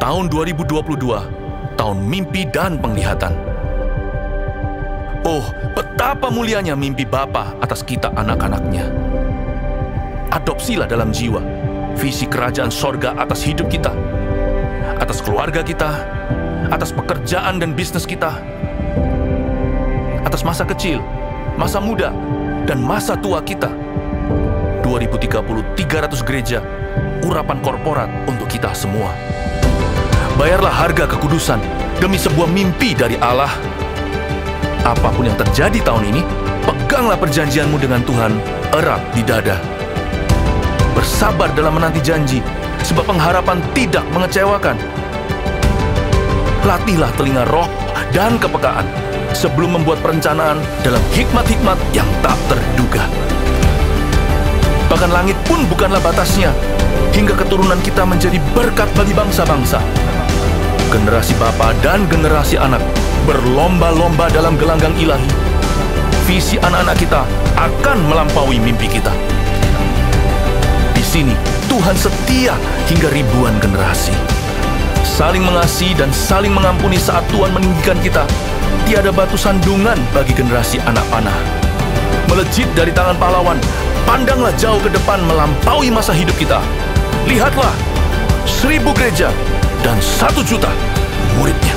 Tahun 2022, tahun mimpi dan penglihatan. Oh, betapa mulianya mimpi Bapa atas kita anak-anaknya. Adopsilah dalam jiwa visi kerajaan sorga atas hidup kita, atas keluarga kita, atas pekerjaan dan bisnis kita, atas masa kecil, masa muda, dan masa tua kita. 2030, 300 gereja, urapan korporat untuk kita semua. Bayarlah harga kekudusan demi sebuah mimpi dari Allah. Apapun yang terjadi tahun ini, peganglah perjanjianmu dengan Tuhan erat di dada. Bersabar dalam menanti janji, sebab pengharapan tidak mengecewakan. Latihlah telinga roh dan kepekaan sebelum membuat perencanaan dalam hikmat-hikmat yang tak terduga. Bahkan langit pun bukanlah batasnya, hingga keturunan kita menjadi berkat bagi bangsa-bangsa. Generasi bapa dan generasi anak berlomba-lomba dalam gelanggang ilahi. Visi anak-anak kita akan melampaui mimpi kita. Di sini, Tuhan setia hingga ribuan generasi. Saling mengasihi dan saling mengampuni saat Tuhan meninggikan kita. Tiada batu sandungan bagi generasi anak panah. Melejit dari tangan pahlawan, pandanglah jauh ke depan melampaui masa hidup kita. Lihatlah, 1000 gereja dan 1 juta muridnya.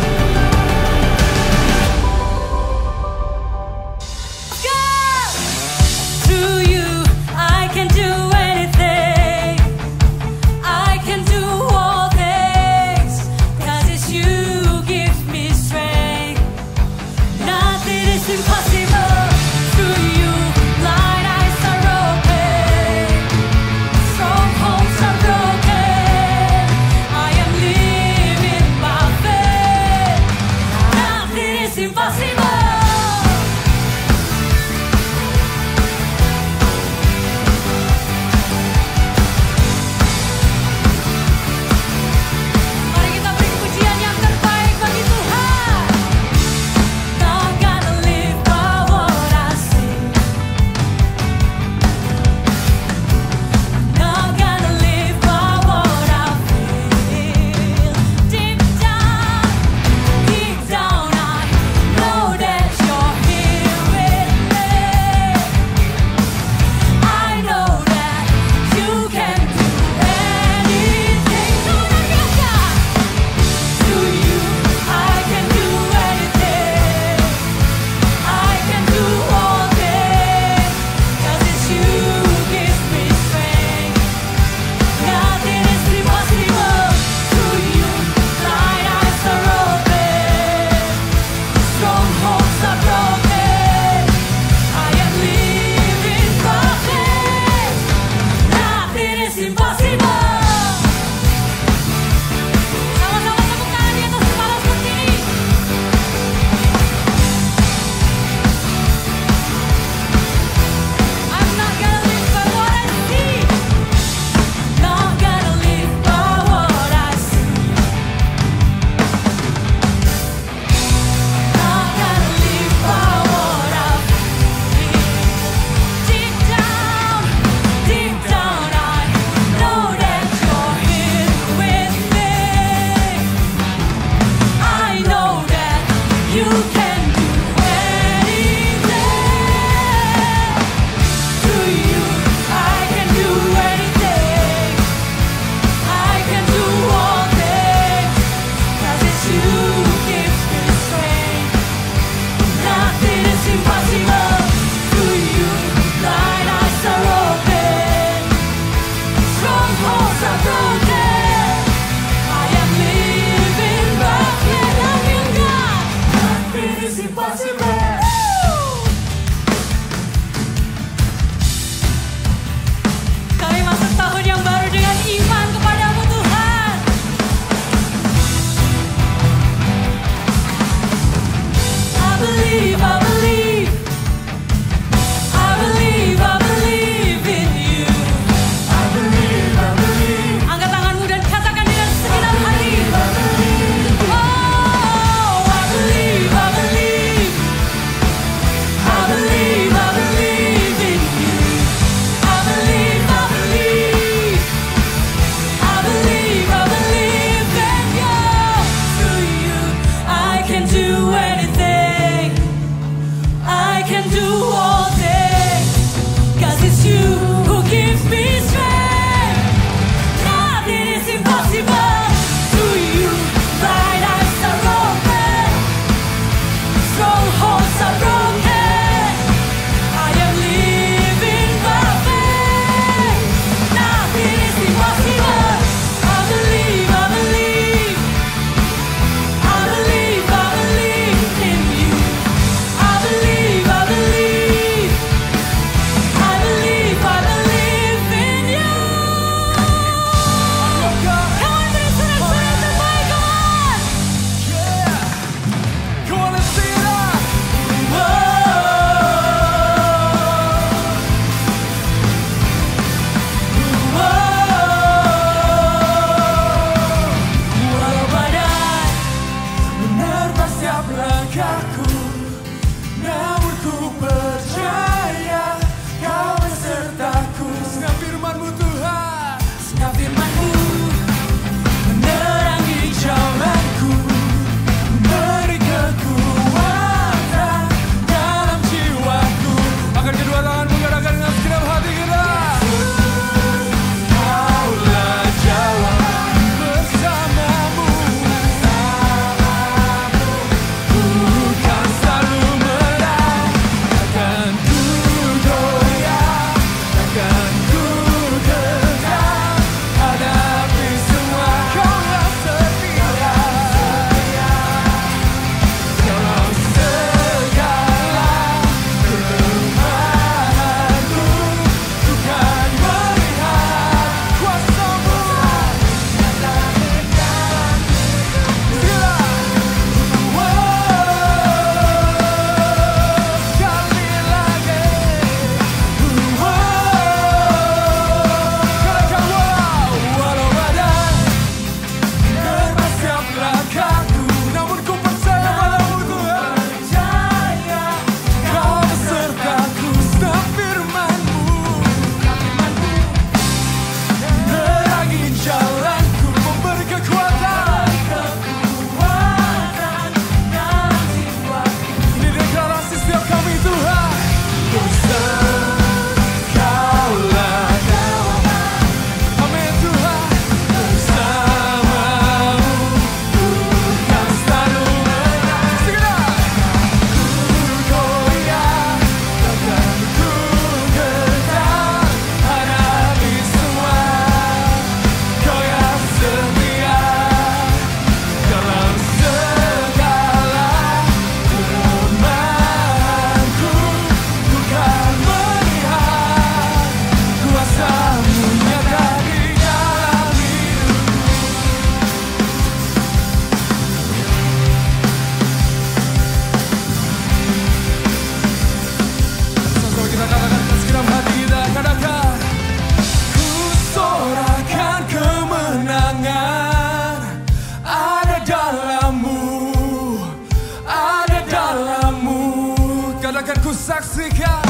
saksikan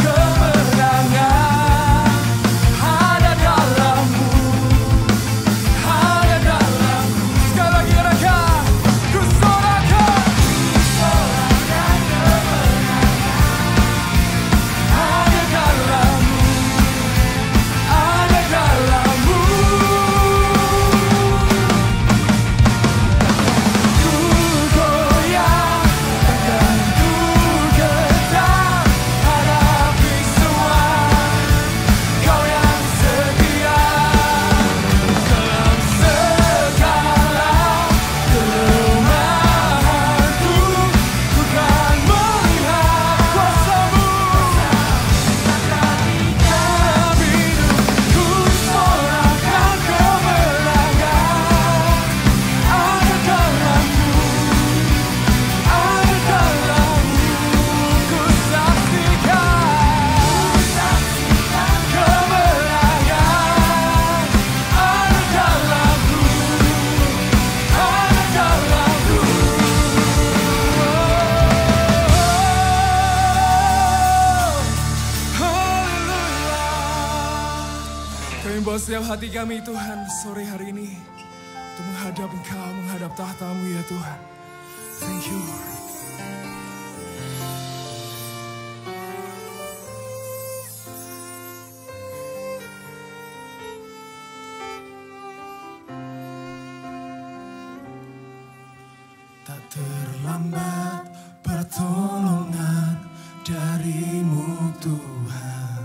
kemenangan ada dalam-Mu, ada dalam-Mu. Sekali lagi rekan, ku sorakan kemenangan ada dalam-Mu, ada dalam-Mu. Ku goyang dan ku getar hadapi semua. Kau yang setia dalam segala kelemahanku, ku kan melihat kuasa-Mu. Dalam hidupku sorakan kemenangan ada dalam-Mu, ada dalam-Mu. Ku saksikan kemenangan ada dalam-Mu, ada dalam-Mu. Haleluya. Kami bawa setiap hati kami Tuhan sore hari ini untuk menghadap Engkau, menghadap tahta-Mu ya Tuhan. Thank you Lord. Tak terlambat pertolongan dari-Mu Tuhan.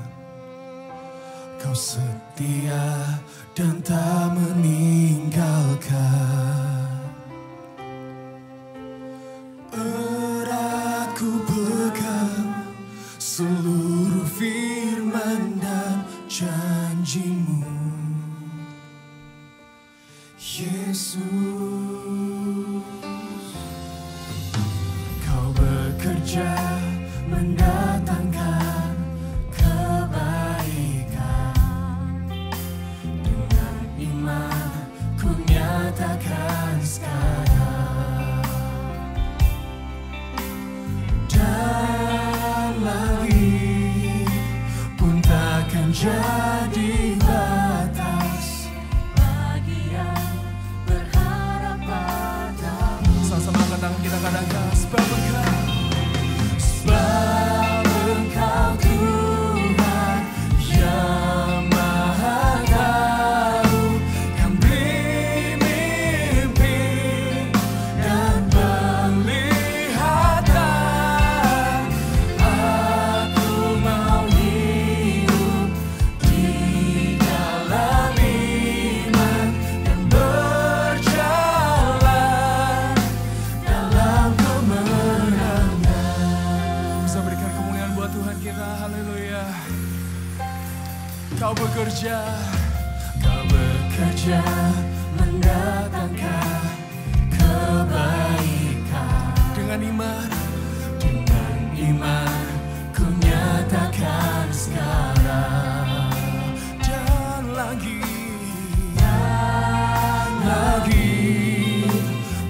Kau setia dan tak meninggalkan. Erat ku pegang seluruh firman dan janji-Mu, Yesus. Kau bekerja mendatangkan kebaikan. Dengan iman ku nyatakan sekarang. Dan langit pun takkan jadi batas bagi yang berharap padamu. Sama-sama angkat tangan kita katakan, sebab Engkau Tuhan yang Maha Tahu, yang beri mimpi dan penglihatan. Aku mau hidup di dalam iman dan berjalan dalam kemenangan. Bisa berikan kemuliaan buat Tuhan kita, haleluya. Kau bekerja mendatangkan kebaikan. Dengan iman ku nyatakan sekarang. Dan langit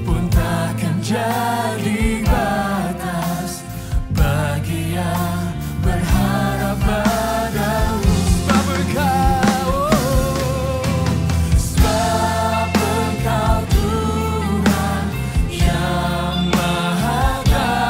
pun takkan jadi batas bagi yang berharap padamu. Sebab Engkau Tuhan yang Maha Tahu.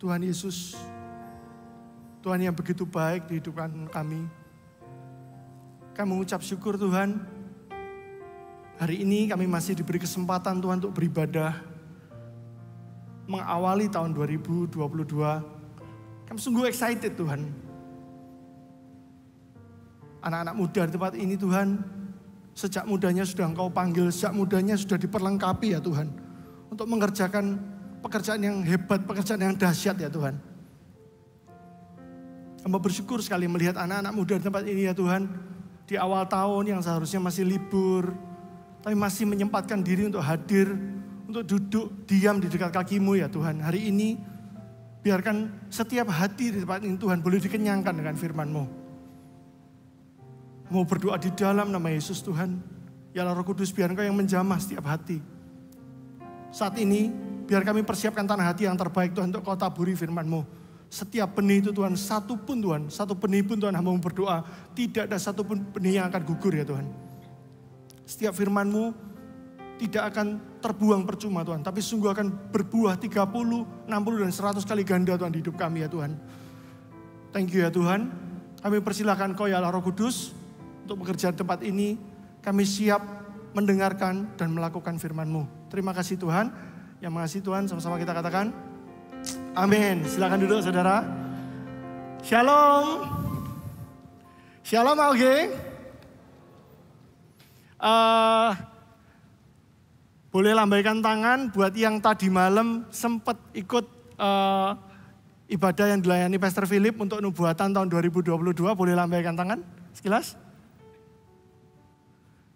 Tuhan Yesus, Tuhan yang begitu baik di hidupan kami. Kami mengucap syukur Tuhan, hari ini kami masih diberi kesempatan Tuhan untuk beribadah, mengawali tahun 2022. Kami sungguh excited Tuhan. Anak-anak muda di tempat ini Tuhan, sejak mudanya sudah Engkau panggil, sejak mudanya sudah diperlengkapi ya Tuhan, untuk mengerjakan pekerjaan yang hebat, pekerjaan yang dahsyat ya Tuhan. Hamba bersyukur sekali melihat anak-anak muda di tempat ini ya Tuhan, di awal tahun yang seharusnya masih libur, tapi masih menyempatkan diri untuk hadir, untuk duduk diam di dekat kaki-Mu ya Tuhan. Hari ini biarkan setiap hati di tempat ini Tuhan boleh dikenyangkan dengan firman-Mu. Mau berdoa di dalam nama Yesus Tuhan. Ya Roh Kudus, biar Engkau yang menjamah setiap hati. Saat ini biar kami persiapkan tanah hati yang terbaik Tuhan untuk Kau taburi firman-Mu. Setiap benih itu Tuhan, satu benih pun Tuhan hamba berdoa, tidak ada satu pun benih yang akan gugur ya Tuhan. Setiap firman-Mu tidak akan terbuang percuma Tuhan, tapi sungguh akan berbuah 30, 60 dan 100 kali ganda Tuhan di hidup kami ya Tuhan. Thank you ya Tuhan. Kami persilahkan Kau ya Allah Roh Kudus untuk bekerja di tempat ini. Kami siap mendengarkan dan melakukan firman-Mu. Terima kasih Tuhan. Yang mengasihi Tuhan, sama-sama kita katakan amin. Silakan duduk saudara. Shalom. Shalom Auge. Boleh lambaikan tangan buat yang tadi malam sempat ikut ibadah yang dilayani Pastor Philip untuk nubuatan tahun 2022. Boleh lambaikan tangan sekilas.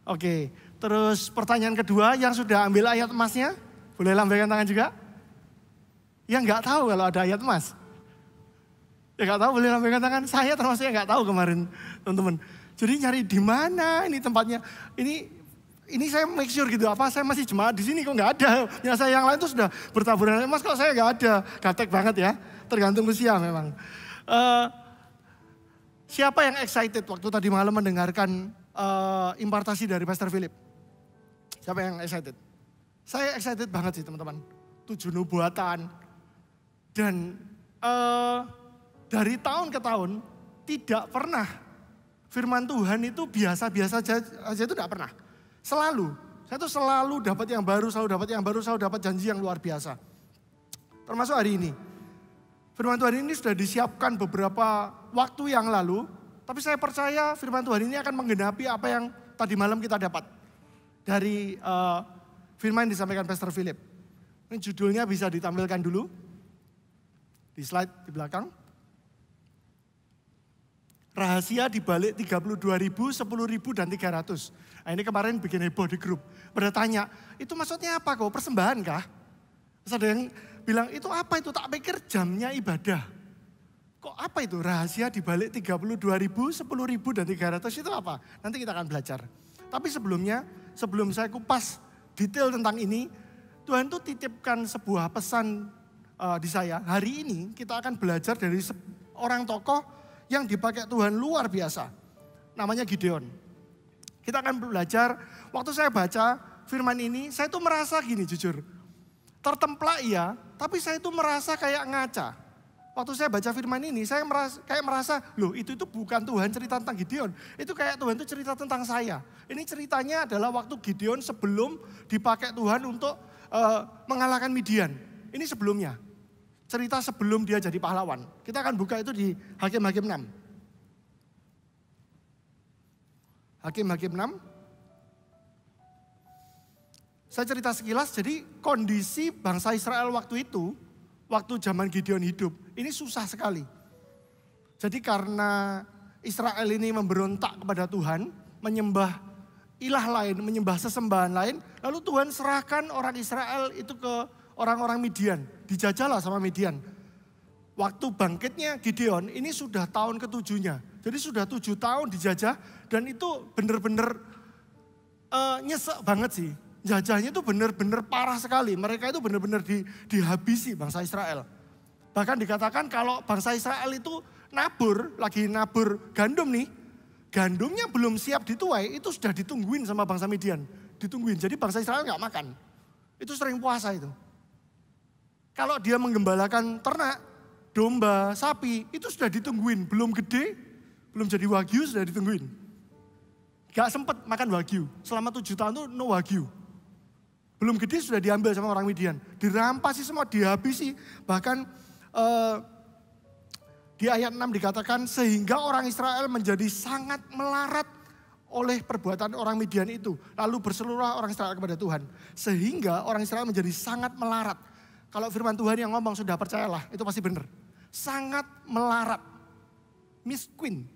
Oke, terus pertanyaan kedua, yang sudah ambil ayat emasnya, boleh lambaikan tangan juga? Yang nggak tahu kalau ada ayat emas. Ya nggak tahu boleh lambaikan tangan. Saya termasuk yang nggak tahu kemarin teman-teman. Jadi nyari di mana ini tempatnya? Ini saya make sure gitu. Apa saya masih jemaat di sini kok nggak ada? Yang saya yang lain tuh sudah bertaburan emas, kok saya nggak ada? Gatek banget ya. Tergantung usia memang. Siapa yang excited waktu tadi malam mendengarkan impartasi dari Pastor Philip? Siapa yang excited? Saya excited banget sih teman-teman. 7 nubuatan. Dan dari tahun ke tahun tidak pernah firman Tuhan itu biasa-biasa aja itu tidak pernah. Selalu. Saya tuh selalu dapat yang baru, selalu dapat janji yang luar biasa. Termasuk hari ini. Firman Tuhan ini sudah disiapkan beberapa waktu yang lalu. Tapi saya percaya firman Tuhan ini akan menggenapi apa yang tadi malam kita dapat. Dari firman yang disampaikan Pastor Philip. Ini judulnya bisa ditampilkan dulu. Di slide di belakang. Rahasia di balik 32.000, 10.000 dan 300. Nah ini kemarin bikin heboh di grup. Bertanya, itu maksudnya apa kok? Persembahan kah? Terus ada yang bilang, itu apa itu? Tak pikir jamnya ibadah. Kok apa itu? Rahasia di balik 32.000, 10.000 dan 300 itu apa? Nanti kita akan belajar. Tapi sebelumnya, sebelum saya kupas detail tentang ini, Tuhan tuh titipkan sebuah pesan di saya. Hari ini kita akan belajar dari orang tokoh yang dipakai Tuhan luar biasa. Namanya Gideon. Kita akan belajar, waktu saya baca firman ini, saya tuh merasa gini jujur. Tertemplak iya, tapi saya tuh merasa kayak ngaca. Waktu saya baca firman ini, saya merasa, loh itu bukan Tuhan cerita tentang Gideon. Itu kayak Tuhan itu cerita tentang saya. Ini ceritanya adalah waktu Gideon sebelum dipakai Tuhan untuk mengalahkan Midian. Ini sebelumnya. Cerita sebelum dia jadi pahlawan. Kita akan buka itu di Hakim-Hakim 6. Hakim-Hakim 6. Saya cerita sekilas, jadi kondisi bangsa Israel waktu itu, waktu zaman Gideon hidup, ini susah sekali. Jadi karena Israel ini memberontak kepada Tuhan, menyembah ilah lain, menyembah sesembahan lain, lalu Tuhan serahkan orang Israel itu ke orang-orang Midian, dijajahlah sama Midian. Waktu bangkitnya Gideon, ini sudah tahun ke-7-nya. Jadi sudah 7 tahun dijajah dan itu benar-benar nyesek banget sih. Jajahnya itu benar-benar parah sekali. Mereka itu benar-benar dihabisi bangsa Israel. Bahkan dikatakan kalau bangsa Israel itu lagi nabur gandum nih. Gandumnya belum siap dituai, itu sudah ditungguin sama bangsa Midian. Ditungguin, jadi bangsa Israel nggak makan. Itu sering puasa itu. Kalau dia menggembalakan ternak, domba, sapi, itu sudah ditungguin. Belum gede, belum jadi wagyu, sudah ditungguin. Gak sempet makan wagyu. Selama 7 tahun itu no wagyu. Belum gede sudah diambil sama orang Midian. Dirampasi semua, dihabisi. Bahkan di ayat 6 dikatakan, sehingga orang Israel menjadi sangat melarat oleh perbuatan orang Midian itu. Lalu berseluruh orang Israel kepada Tuhan. Sehingga orang Israel menjadi sangat melarat. Kalau firman Tuhan yang ngomong sudah percayalah, itu pasti benar. Sangat melarat. Miskin.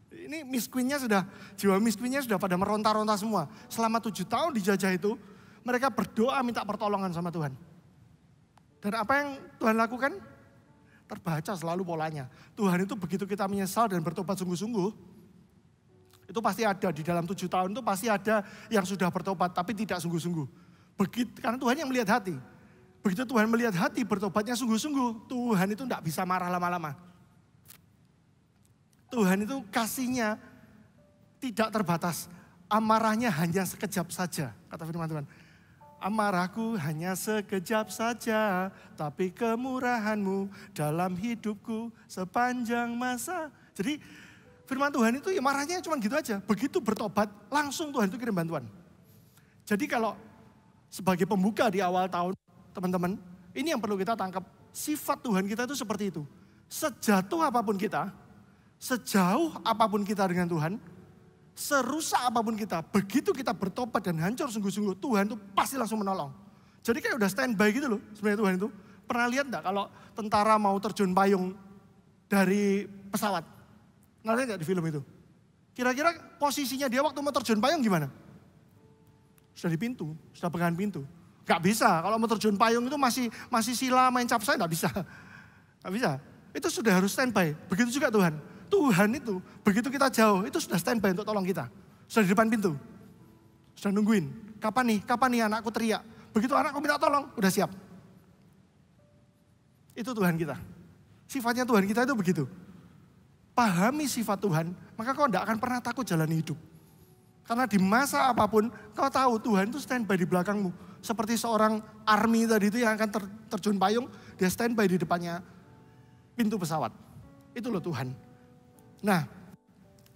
Ini miskinnya sudah, jiwa miskinnya sudah pada meronta-ronta semua. Selama 7 tahun dijajah itu, mereka berdoa minta pertolongan sama Tuhan. Dan apa yang Tuhan lakukan? Terbaca selalu polanya. Tuhan itu begitu kita menyesal dan bertobat sungguh-sungguh, itu pasti ada di dalam 7 tahun itu pasti ada yang sudah bertobat tapi tidak sungguh-sungguh. Karena Tuhan yang melihat hati. Begitu Tuhan melihat hati bertobatnya sungguh-sungguh, Tuhan itu tidak bisa marah lama-lama. Tuhan itu kasihnya tidak terbatas. Amarahnya hanya sekejap saja, kata firman Tuhan. Amarahku hanya sekejap saja, tapi kemurahanmu dalam hidupku sepanjang masa. Jadi firman Tuhan itu ya marahnya cuma gitu aja. Begitu bertobat, langsung Tuhan itu kirim bantuan. Jadi kalau sebagai pembuka di awal tahun, teman-teman, ini yang perlu kita tangkap. Sifat Tuhan kita itu seperti itu. Sejatuh apapun kita, sejauh apapun kita dengan Tuhan, serusak apapun kita, begitu kita bertobat dan hancur sungguh-sungguh, Tuhan itu pasti langsung menolong. Jadi kayak udah standby gitu loh sebenarnya Tuhan itu. Pernah lihat enggak kalau tentara mau terjun payung dari pesawat? Nggak lihat di film itu? Kira-kira posisinya dia waktu mau terjun payung gimana? Sudah di pintu, sudah pegangan pintu. Gak bisa, kalau mau terjun payung itu masih sila main capsai, gak bisa. Gak bisa, itu sudah harus standby. Begitu juga Tuhan. Tuhan itu, begitu kita jauh, itu sudah standby untuk tolong kita. Sudah di depan pintu, sudah nungguin. Kapan nih anakku teriak. Begitu anakku minta tolong, udah siap. Itu Tuhan kita. Sifatnya Tuhan kita itu begitu. Pahami sifat Tuhan, maka kau tidak akan pernah takut jalani hidup. Karena di masa apapun, kau tahu Tuhan itu standby di belakangmu. Seperti seorang army tadi itu yang akan terjun payung, dia standby di depannya pintu pesawat. Itu loh Tuhan. Nah,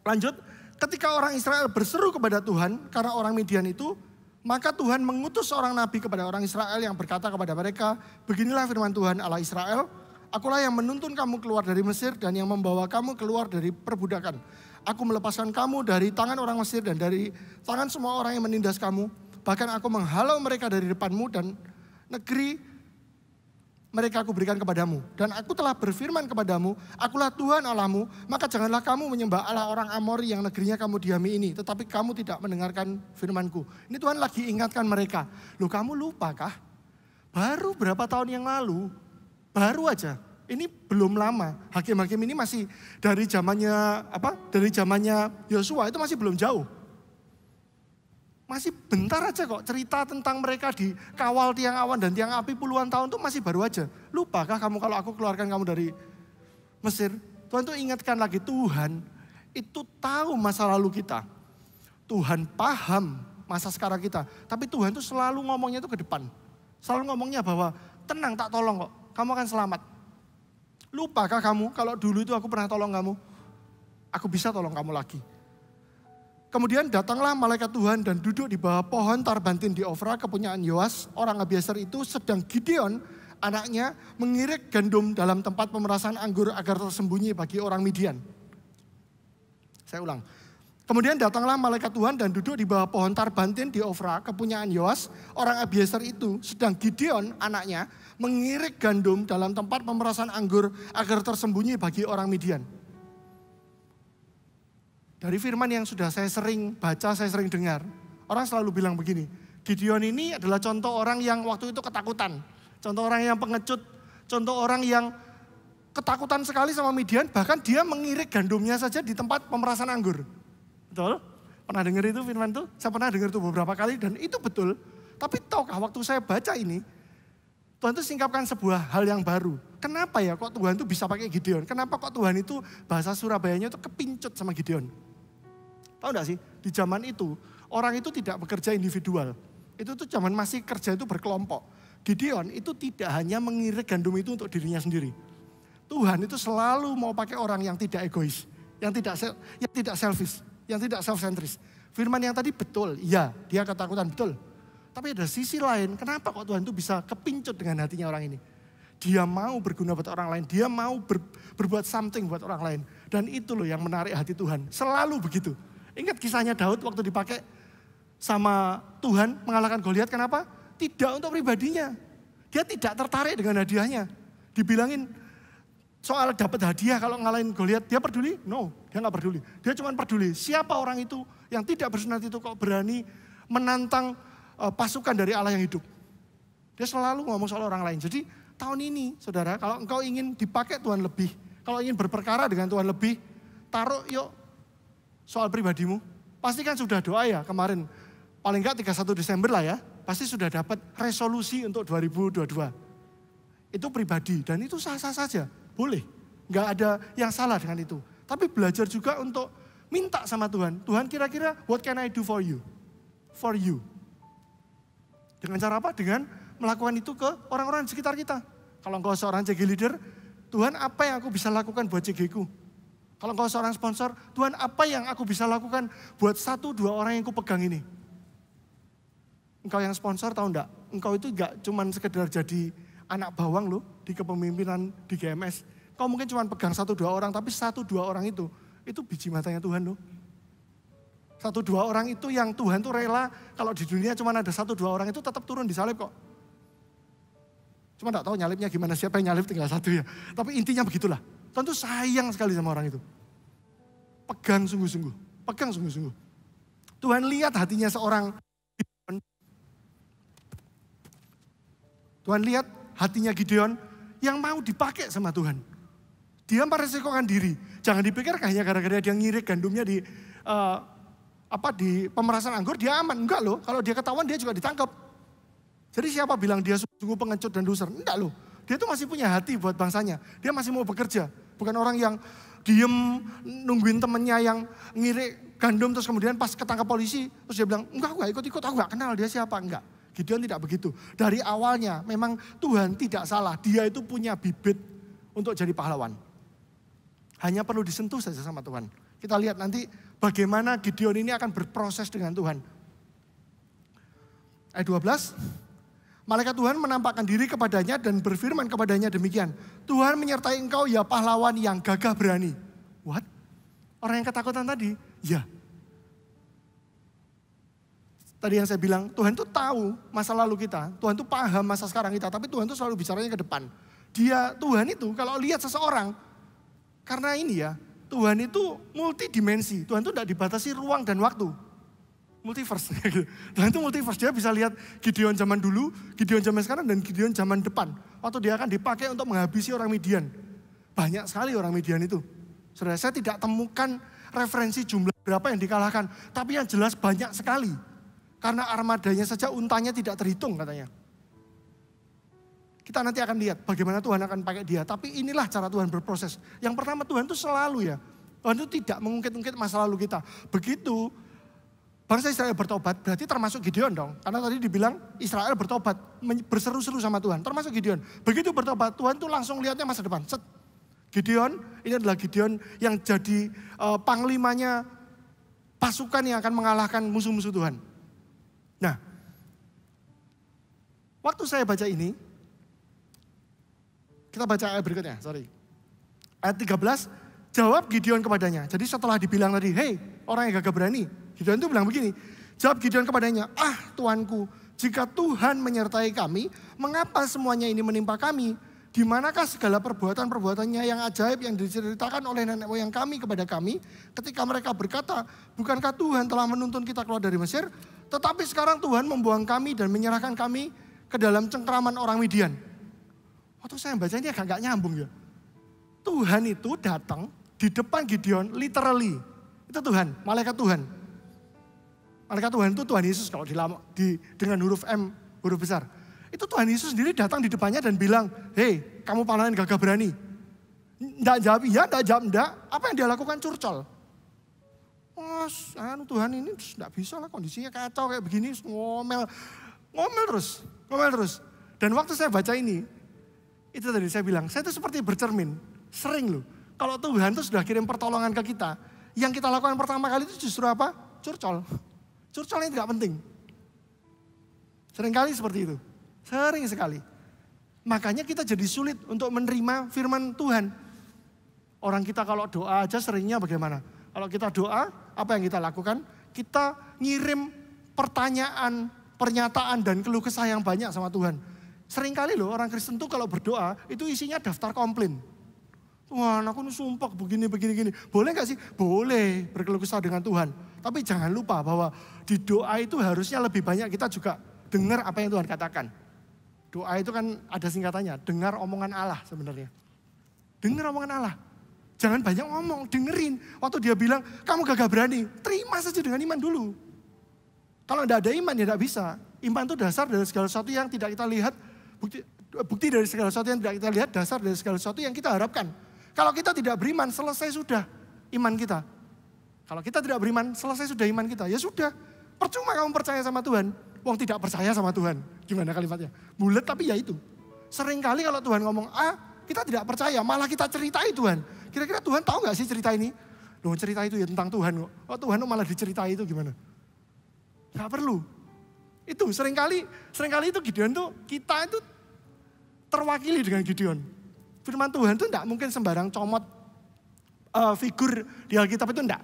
lanjut. Ketika orang Israel berseru kepada Tuhan, karena orang Midian itu, maka Tuhan mengutus seorang nabi kepada orang Israel yang berkata kepada mereka, beginilah firman Tuhan Allah Israel, akulah yang menuntun kamu keluar dari Mesir dan yang membawa kamu keluar dari perbudakan. Aku melepaskan kamu dari tangan orang Mesir dan dari tangan semua orang yang menindas kamu. Bahkan aku menghalau mereka dari depanmu dan negeri mereka aku berikan kepadamu. Dan aku telah berfirman kepadamu, akulah Tuhan Allahmu, maka janganlah kamu menyembah Allah orang Amori yang negerinya kamu diami ini. Tetapi kamu tidak mendengarkan firmanku. Ini Tuhan lagi ingatkan mereka. Loh kamu lupa kah? Baru berapa tahun yang lalu, baru aja, ini belum lama. Hakim-hakim ini masih dari zamannya Yosua itu masih belum jauh. Masih bentar aja kok cerita tentang mereka dikawal tiang awan dan tiang api puluhan tahun itu masih baru aja. Lupakah kamu kalau aku keluarkan kamu dari Mesir? Tuhan tuh ingatkan lagi, Tuhan itu tahu masa lalu kita. Tuhan paham masa sekarang kita. Tapi Tuhan tuh selalu ngomongnya itu ke depan. Selalu ngomongnya bahwa tenang tak tolong kok, kamu akan selamat. Lupakah kamu kalau dulu itu aku pernah tolong kamu? Aku bisa tolong kamu lagi. Kemudian datanglah malaikat Tuhan dan duduk di bawah pohon tarbantin di Ofra kepunyaan Yoas. Orang Abiezer itu sedang Gideon anaknya mengirik gandum dalam tempat pemerasan anggur agar tersembunyi bagi orang Midian. Saya ulang. Kemudian datanglah malaikat Tuhan dan duduk di bawah pohon tarbantin di Ofra kepunyaan Yoas. Orang Abiezer itu sedang Gideon anaknya mengirik gandum dalam tempat pemerasan anggur agar tersembunyi bagi orang Midian. Dari firman yang sudah saya sering baca, saya sering dengar. Orang selalu bilang begini, Gideon ini adalah contoh orang yang waktu itu ketakutan. Contoh orang yang pengecut, contoh orang yang ketakutan sekali sama Midian. Bahkan dia mengirik gandumnya saja di tempat pemerasan anggur. Betul? Pernah dengar itu firman itu? Saya pernah dengar itu beberapa kali dan itu betul. Tapi tahukah waktu saya baca ini, Tuhan itu singkapkan sebuah hal yang baru. Kenapa ya kok Tuhan itu bisa pakai Gideon? Kenapa kok Tuhan itu bahasa Surabayanya itu kepincut sama Gideon? Tahu enggak sih, di zaman itu orang itu tidak bekerja individual. Itu tuh zaman masih kerja itu berkelompok. Gideon itu tidak hanya mengirik gandum itu untuk dirinya sendiri. Tuhan itu selalu mau pakai orang yang tidak egois, yang tidak selfish, yang tidak self-centris. Firman yang tadi betul, iya dia ketakutan betul. Tapi ada sisi lain, kenapa kok Tuhan itu bisa kepincut dengan hatinya orang ini? Dia mau berguna buat orang lain, dia mau berbuat something buat orang lain. Dan itu loh yang menarik hati Tuhan, selalu begitu. Ingat kisahnya Daud waktu dipakai sama Tuhan mengalahkan Goliat, kenapa? Tidak untuk pribadinya. Dia tidak tertarik dengan hadiahnya. Dibilangin soal dapat hadiah kalau ngalahin Goliat, dia peduli? No, dia nggak peduli. Dia cuma peduli siapa orang itu yang tidak bersunat itu kok berani menantang pasukan dari Allah yang hidup. Dia selalu ngomong soal orang lain. Jadi tahun ini saudara, kalau engkau ingin dipakai Tuhan lebih, kalau ingin berperkara dengan Tuhan lebih, taruh yuk soal pribadimu. Pasti kan sudah doa ya kemarin, paling enggak 31 Desember lah ya, pasti sudah dapat resolusi untuk 2022. Itu pribadi dan itu sah-sah saja, boleh. Enggak ada yang salah dengan itu. Tapi belajar juga untuk minta sama Tuhan. Tuhan kira-kira what can I do for you? For you. Dengan cara apa? Dengan melakukan itu ke orang-orang di sekitar kita. Kalau engkau seorang CG leader, Tuhan apa yang aku bisa lakukan buat CG-ku? Kalau engkau seorang sponsor, Tuhan apa yang aku bisa lakukan buat 1-2 orang yang ku pegang ini? Engkau yang sponsor tahu enggak? Engkau itu enggak cuma sekedar jadi anak bawang loh di kepemimpinan di GMS. Kau mungkin cuma pegang 1-2 orang, tapi 1-2 orang itu biji matanya Tuhan loh. 1-2 orang itu yang Tuhan tuh rela, kalau di dunia cuma ada 1-2 orang itu tetap turun di salib kok. Cuma enggak tahu nyalibnya gimana, siapa yang nyalib tinggal satu ya. Tapi intinya begitulah. Tuhan tuh sayang sekali sama orang itu. Pegang sungguh-sungguh, pegang sungguh-sungguh. Tuhan lihat hatinya seorang Gideon. Tuhan lihat hatinya Gideon yang mau dipakai sama Tuhan. Dia meresikokan diri. Jangan dipikir hanya gara-gara dia ngirik gandumnya di pemerasan anggur dia aman. Enggak loh, kalau dia ketahuan dia juga ditangkap. Jadi siapa bilang dia sungguh pengecut dan loser? Enggak loh, dia tuh masih punya hati buat bangsanya. Dia masih mau bekerja. Bukan orang yang diem nungguin temennya yang ngirik gandum terus kemudian pas ketangkap polisi. Terus dia bilang, enggak aku gak ikut-ikut, aku gak kenal dia siapa. Enggak, Gideon tidak begitu. Dari awalnya memang Tuhan tidak salah. Dia itu punya bibit untuk jadi pahlawan. Hanya perlu disentuh saja sama Tuhan. Kita lihat nanti bagaimana Gideon ini akan berproses dengan Tuhan. Ayat 12, malaikat Tuhan menampakkan diri kepadanya dan berfirman kepadanya demikian. Tuhan menyertai engkau ya pahlawan yang gagah berani. What? Orang yang ketakutan tadi? Ya. Tadi yang saya bilang, Tuhan tuh tahu masa lalu kita. Tuhan tuh paham masa sekarang kita. Tapi Tuhan tuh selalu bicaranya ke depan. Tuhan itu kalau lihat seseorang, karena ini ya, Tuhan itu multidimensi. Tuhan itu tidak dibatasi ruang dan waktu. Multiverse. Tuhan itu multiverse. Dia bisa lihat Gideon zaman dulu, Gideon zaman sekarang, dan Gideon zaman depan. Waktu dia akan dipakai untuk menghabisi orang Midian. Banyak sekali orang Midian itu. Saudara, saya tidak temukan referensi jumlah berapa yang dikalahkan. Tapi yang jelas banyak sekali. Karena armadanya saja untanya tidak terhitung katanya. Kita nanti akan lihat bagaimana Tuhan akan pakai dia. Tapi inilah cara Tuhan berproses. Yang pertama Tuhan itu selalu ya. Tuhan itu tidak mengungkit-ungkit masa lalu kita. Begitu bangsa Israel bertobat berarti termasuk Gideon dong. Karena tadi dibilang Israel bertobat. Berseru-seru sama Tuhan. Termasuk Gideon. Begitu bertobat Tuhan tuh langsung lihatnya masa depan. Set. Gideon ini adalah Gideon yang jadi panglimanya pasukan yang akan mengalahkan musuh-musuh Tuhan. Nah. Waktu saya baca ini. Kita baca ayat berikutnya, Ayat 13, jawab Gideon kepadanya. Jadi setelah dibilang tadi, hei orang yang gagah berani. Gideon itu bilang begini, jawab Gideon kepadanya, Tuanku, jika Tuhan menyertai kami, mengapa semuanya ini menimpa kami? Di manakah segala perbuatan-perbuatannya yang ajaib yang diceritakan oleh nenek moyang kami kepada kami? Ketika mereka berkata, bukankah Tuhan telah menuntun kita keluar dari Mesir? Tetapi sekarang Tuhan membuang kami dan menyerahkan kami ke dalam cengkraman orang Midian. Waktu saya baca ini agak nyambung ya. Tuhan itu datang di depan Gideon literally. Itu Tuhan, malaikat Tuhan. Malaikat Tuhan itu Tuhan Yesus kalau dengan huruf M, huruf besar. Itu Tuhan Yesus sendiri datang di depannya dan bilang, hei kamu pahlawan gagah berani. Nggak jawab iya, nggak jawab enggak. Apa yang dia lakukan curcol. Tuhan ini nggak bisa lah kondisinya kacau kayak begini. Ngomel terus. Dan waktu saya baca ini, itu tadi saya bilang, saya itu seperti bercermin. Sering loh. Kalau Tuhan tuh sudah kirim pertolongan ke kita, yang kita lakukan pertama kali itu justru apa? Curcol. Curcolnya tidak penting. Seringkali seperti itu. Sering sekali. Makanya kita jadi sulit untuk menerima firman Tuhan. Orang kita kalau doa aja seringnya bagaimana? Kalau kita doa, apa yang kita lakukan? Kita ngirim pertanyaan, pernyataan, dan keluh kesah yang banyak sama Tuhan. Seringkali loh orang Kristen tuh kalau berdoa, itu isinya daftar komplain. Tuhan, aku sumpah begini. Boleh gak sih? Boleh berkeluh kesah dengan Tuhan. Tapi jangan lupa bahwa di doa itu harusnya lebih banyak kita juga dengar apa yang Tuhan katakan. Doa itu kan ada singkatannya, dengar omongan Allah sebenarnya. Dengar omongan Allah. Jangan banyak ngomong, dengerin. Waktu dia bilang, kamu gagah berani, terima saja dengan iman dulu. Kalau tidak ada iman ya tidak bisa. Iman itu dasar dari segala sesuatu yang tidak kita lihat, bukti dari segala sesuatu yang tidak kita lihat, dasar dari segala sesuatu yang kita harapkan. Kalau kita tidak beriman, selesai sudah iman kita. Kalau kita tidak beriman, selesai sudah iman kita. Ya sudah, percuma kamu percaya sama Tuhan. Wong tidak percaya sama Tuhan. Gimana kalimatnya? Bulat tapi ya itu. Seringkali kalau Tuhan ngomong A, kita tidak percaya, malah kita ceritai Tuhan. Kira-kira Tuhan tahu gak sih cerita ini? Loh cerita itu ya tentang Tuhan kok. Oh Tuhan malah diceritai itu gimana? Gak perlu. Itu seringkali itu Gideon tuh, kita itu terwakili dengan Gideon. Firman Tuhan itu enggak mungkin sembarang comot figur di Alkitab itu enggak.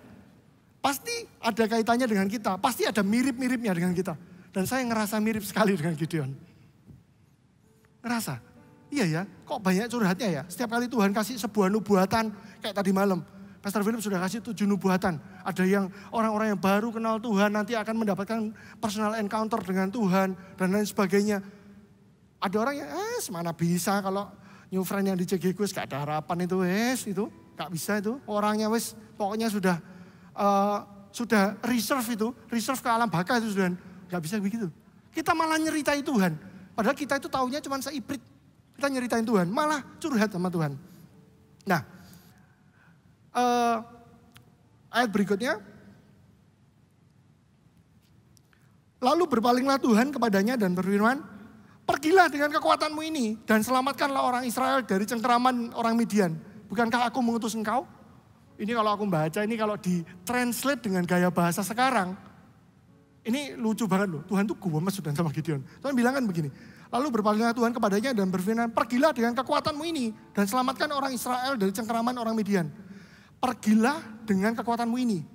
Pasti ada kaitannya dengan kita, pasti ada mirip-miripnya dengan kita. Dan saya ngerasa mirip sekali dengan Gideon. Ngerasa, iya ya, kok banyak curhatnya ya. Setiap kali Tuhan kasih sebuah nubuatan, kayak tadi malam. Pastor Philip sudah kasih 7 nubuatan. Ada yang orang-orang yang baru kenal Tuhan nanti akan mendapatkan personal encounter dengan Tuhan dan lain sebagainya. Ada orang yang, mana bisa kalau new friend yang di CG Quiz gak ada harapan itu, itu gak bisa itu. Orangnya pokoknya sudah reserve ke alam baka itu sudah gak bisa begitu. Kita malah nyeritai Tuhan. Padahal kita itu taunya cuma seiprit. Kita nyeritain Tuhan, malah curhat sama Tuhan. Nah, ayat berikutnya. Lalu berpalinglah Tuhan kepadanya dan berfirman, pergilah dengan kekuatanmu ini dan selamatkanlah orang Israel dari cengkeraman orang Midian. Bukankah aku mengutus engkau? Ini kalau aku baca, ini kalau ditranslate dengan gaya bahasa sekarang. Ini lucu banget loh. Tuhan tuh gemes sudah sama Gideon. Tuhan bilang kan begini. Lalu berpalinglah Tuhan kepadanya dan berfirman, pergilah dengan kekuatanmu ini dan selamatkan orang Israel dari cengkeraman orang Midian. Pergilah dengan kekuatanmu ini.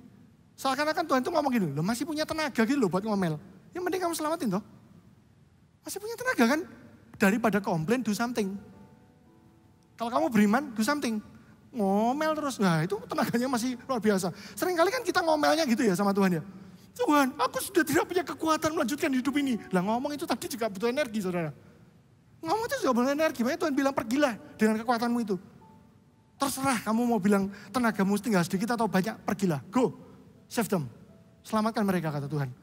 Seakan-akan Tuhan tuh ngomong gini, loh masih punya tenaga gitu loh buat ngomel. Yang penting kamu selamatin toh. Masih punya tenaga kan? Daripada komplain, do something. Kalau kamu beriman, do something. Ngomel terus, nah itu tenaganya masih luar biasa. Seringkali kan kita ngomelnya gitu ya sama Tuhan ya. Tuhan, aku sudah tidak punya kekuatan melanjutkan hidup ini. Lah ngomong itu tadi juga butuh energi saudara. Ngomong itu juga butuh energi, makanya Tuhan bilang pergilah dengan kekuatanmu itu. Terserah kamu mau bilang tenagamu tinggal sedikit atau banyak, pergilah. Go, save them. Selamatkan mereka kata Tuhan.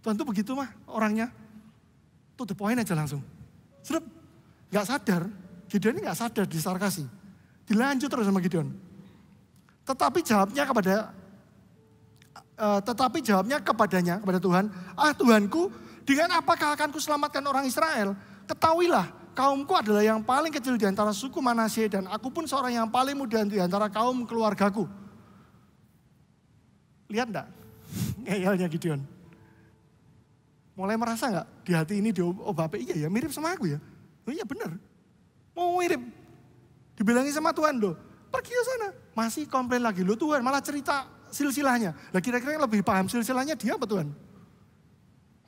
Tuhan tuh begitu mah orangnya. To the point aja langsung. Sudah gak sadar, Gideon ini gak sadar disarkasi. Dilanjut terus sama Gideon. Tetapi jawabnya kepadanya, kepada Tuhan, Tuhanku, dengan apakah akan kuselamatkan orang Israel? Ketahuilah, kaumku adalah yang paling kecil di antara suku Manasye dan aku pun seorang yang paling muda di antara kaum keluargaku. Lihat enggak? Ngeyelnya Gideon. Mulai merasa enggak di hati ini diobape, iya ya mirip sama aku ya. Oh iya benar. Mau mirip. Dibilangin sama Tuhan loh, pergi ke sana. Masih komplain lagi loh Tuhan, malah cerita silsilahnya. Lah kira-kira yang lebih paham silsilahnya dia apa Tuhan?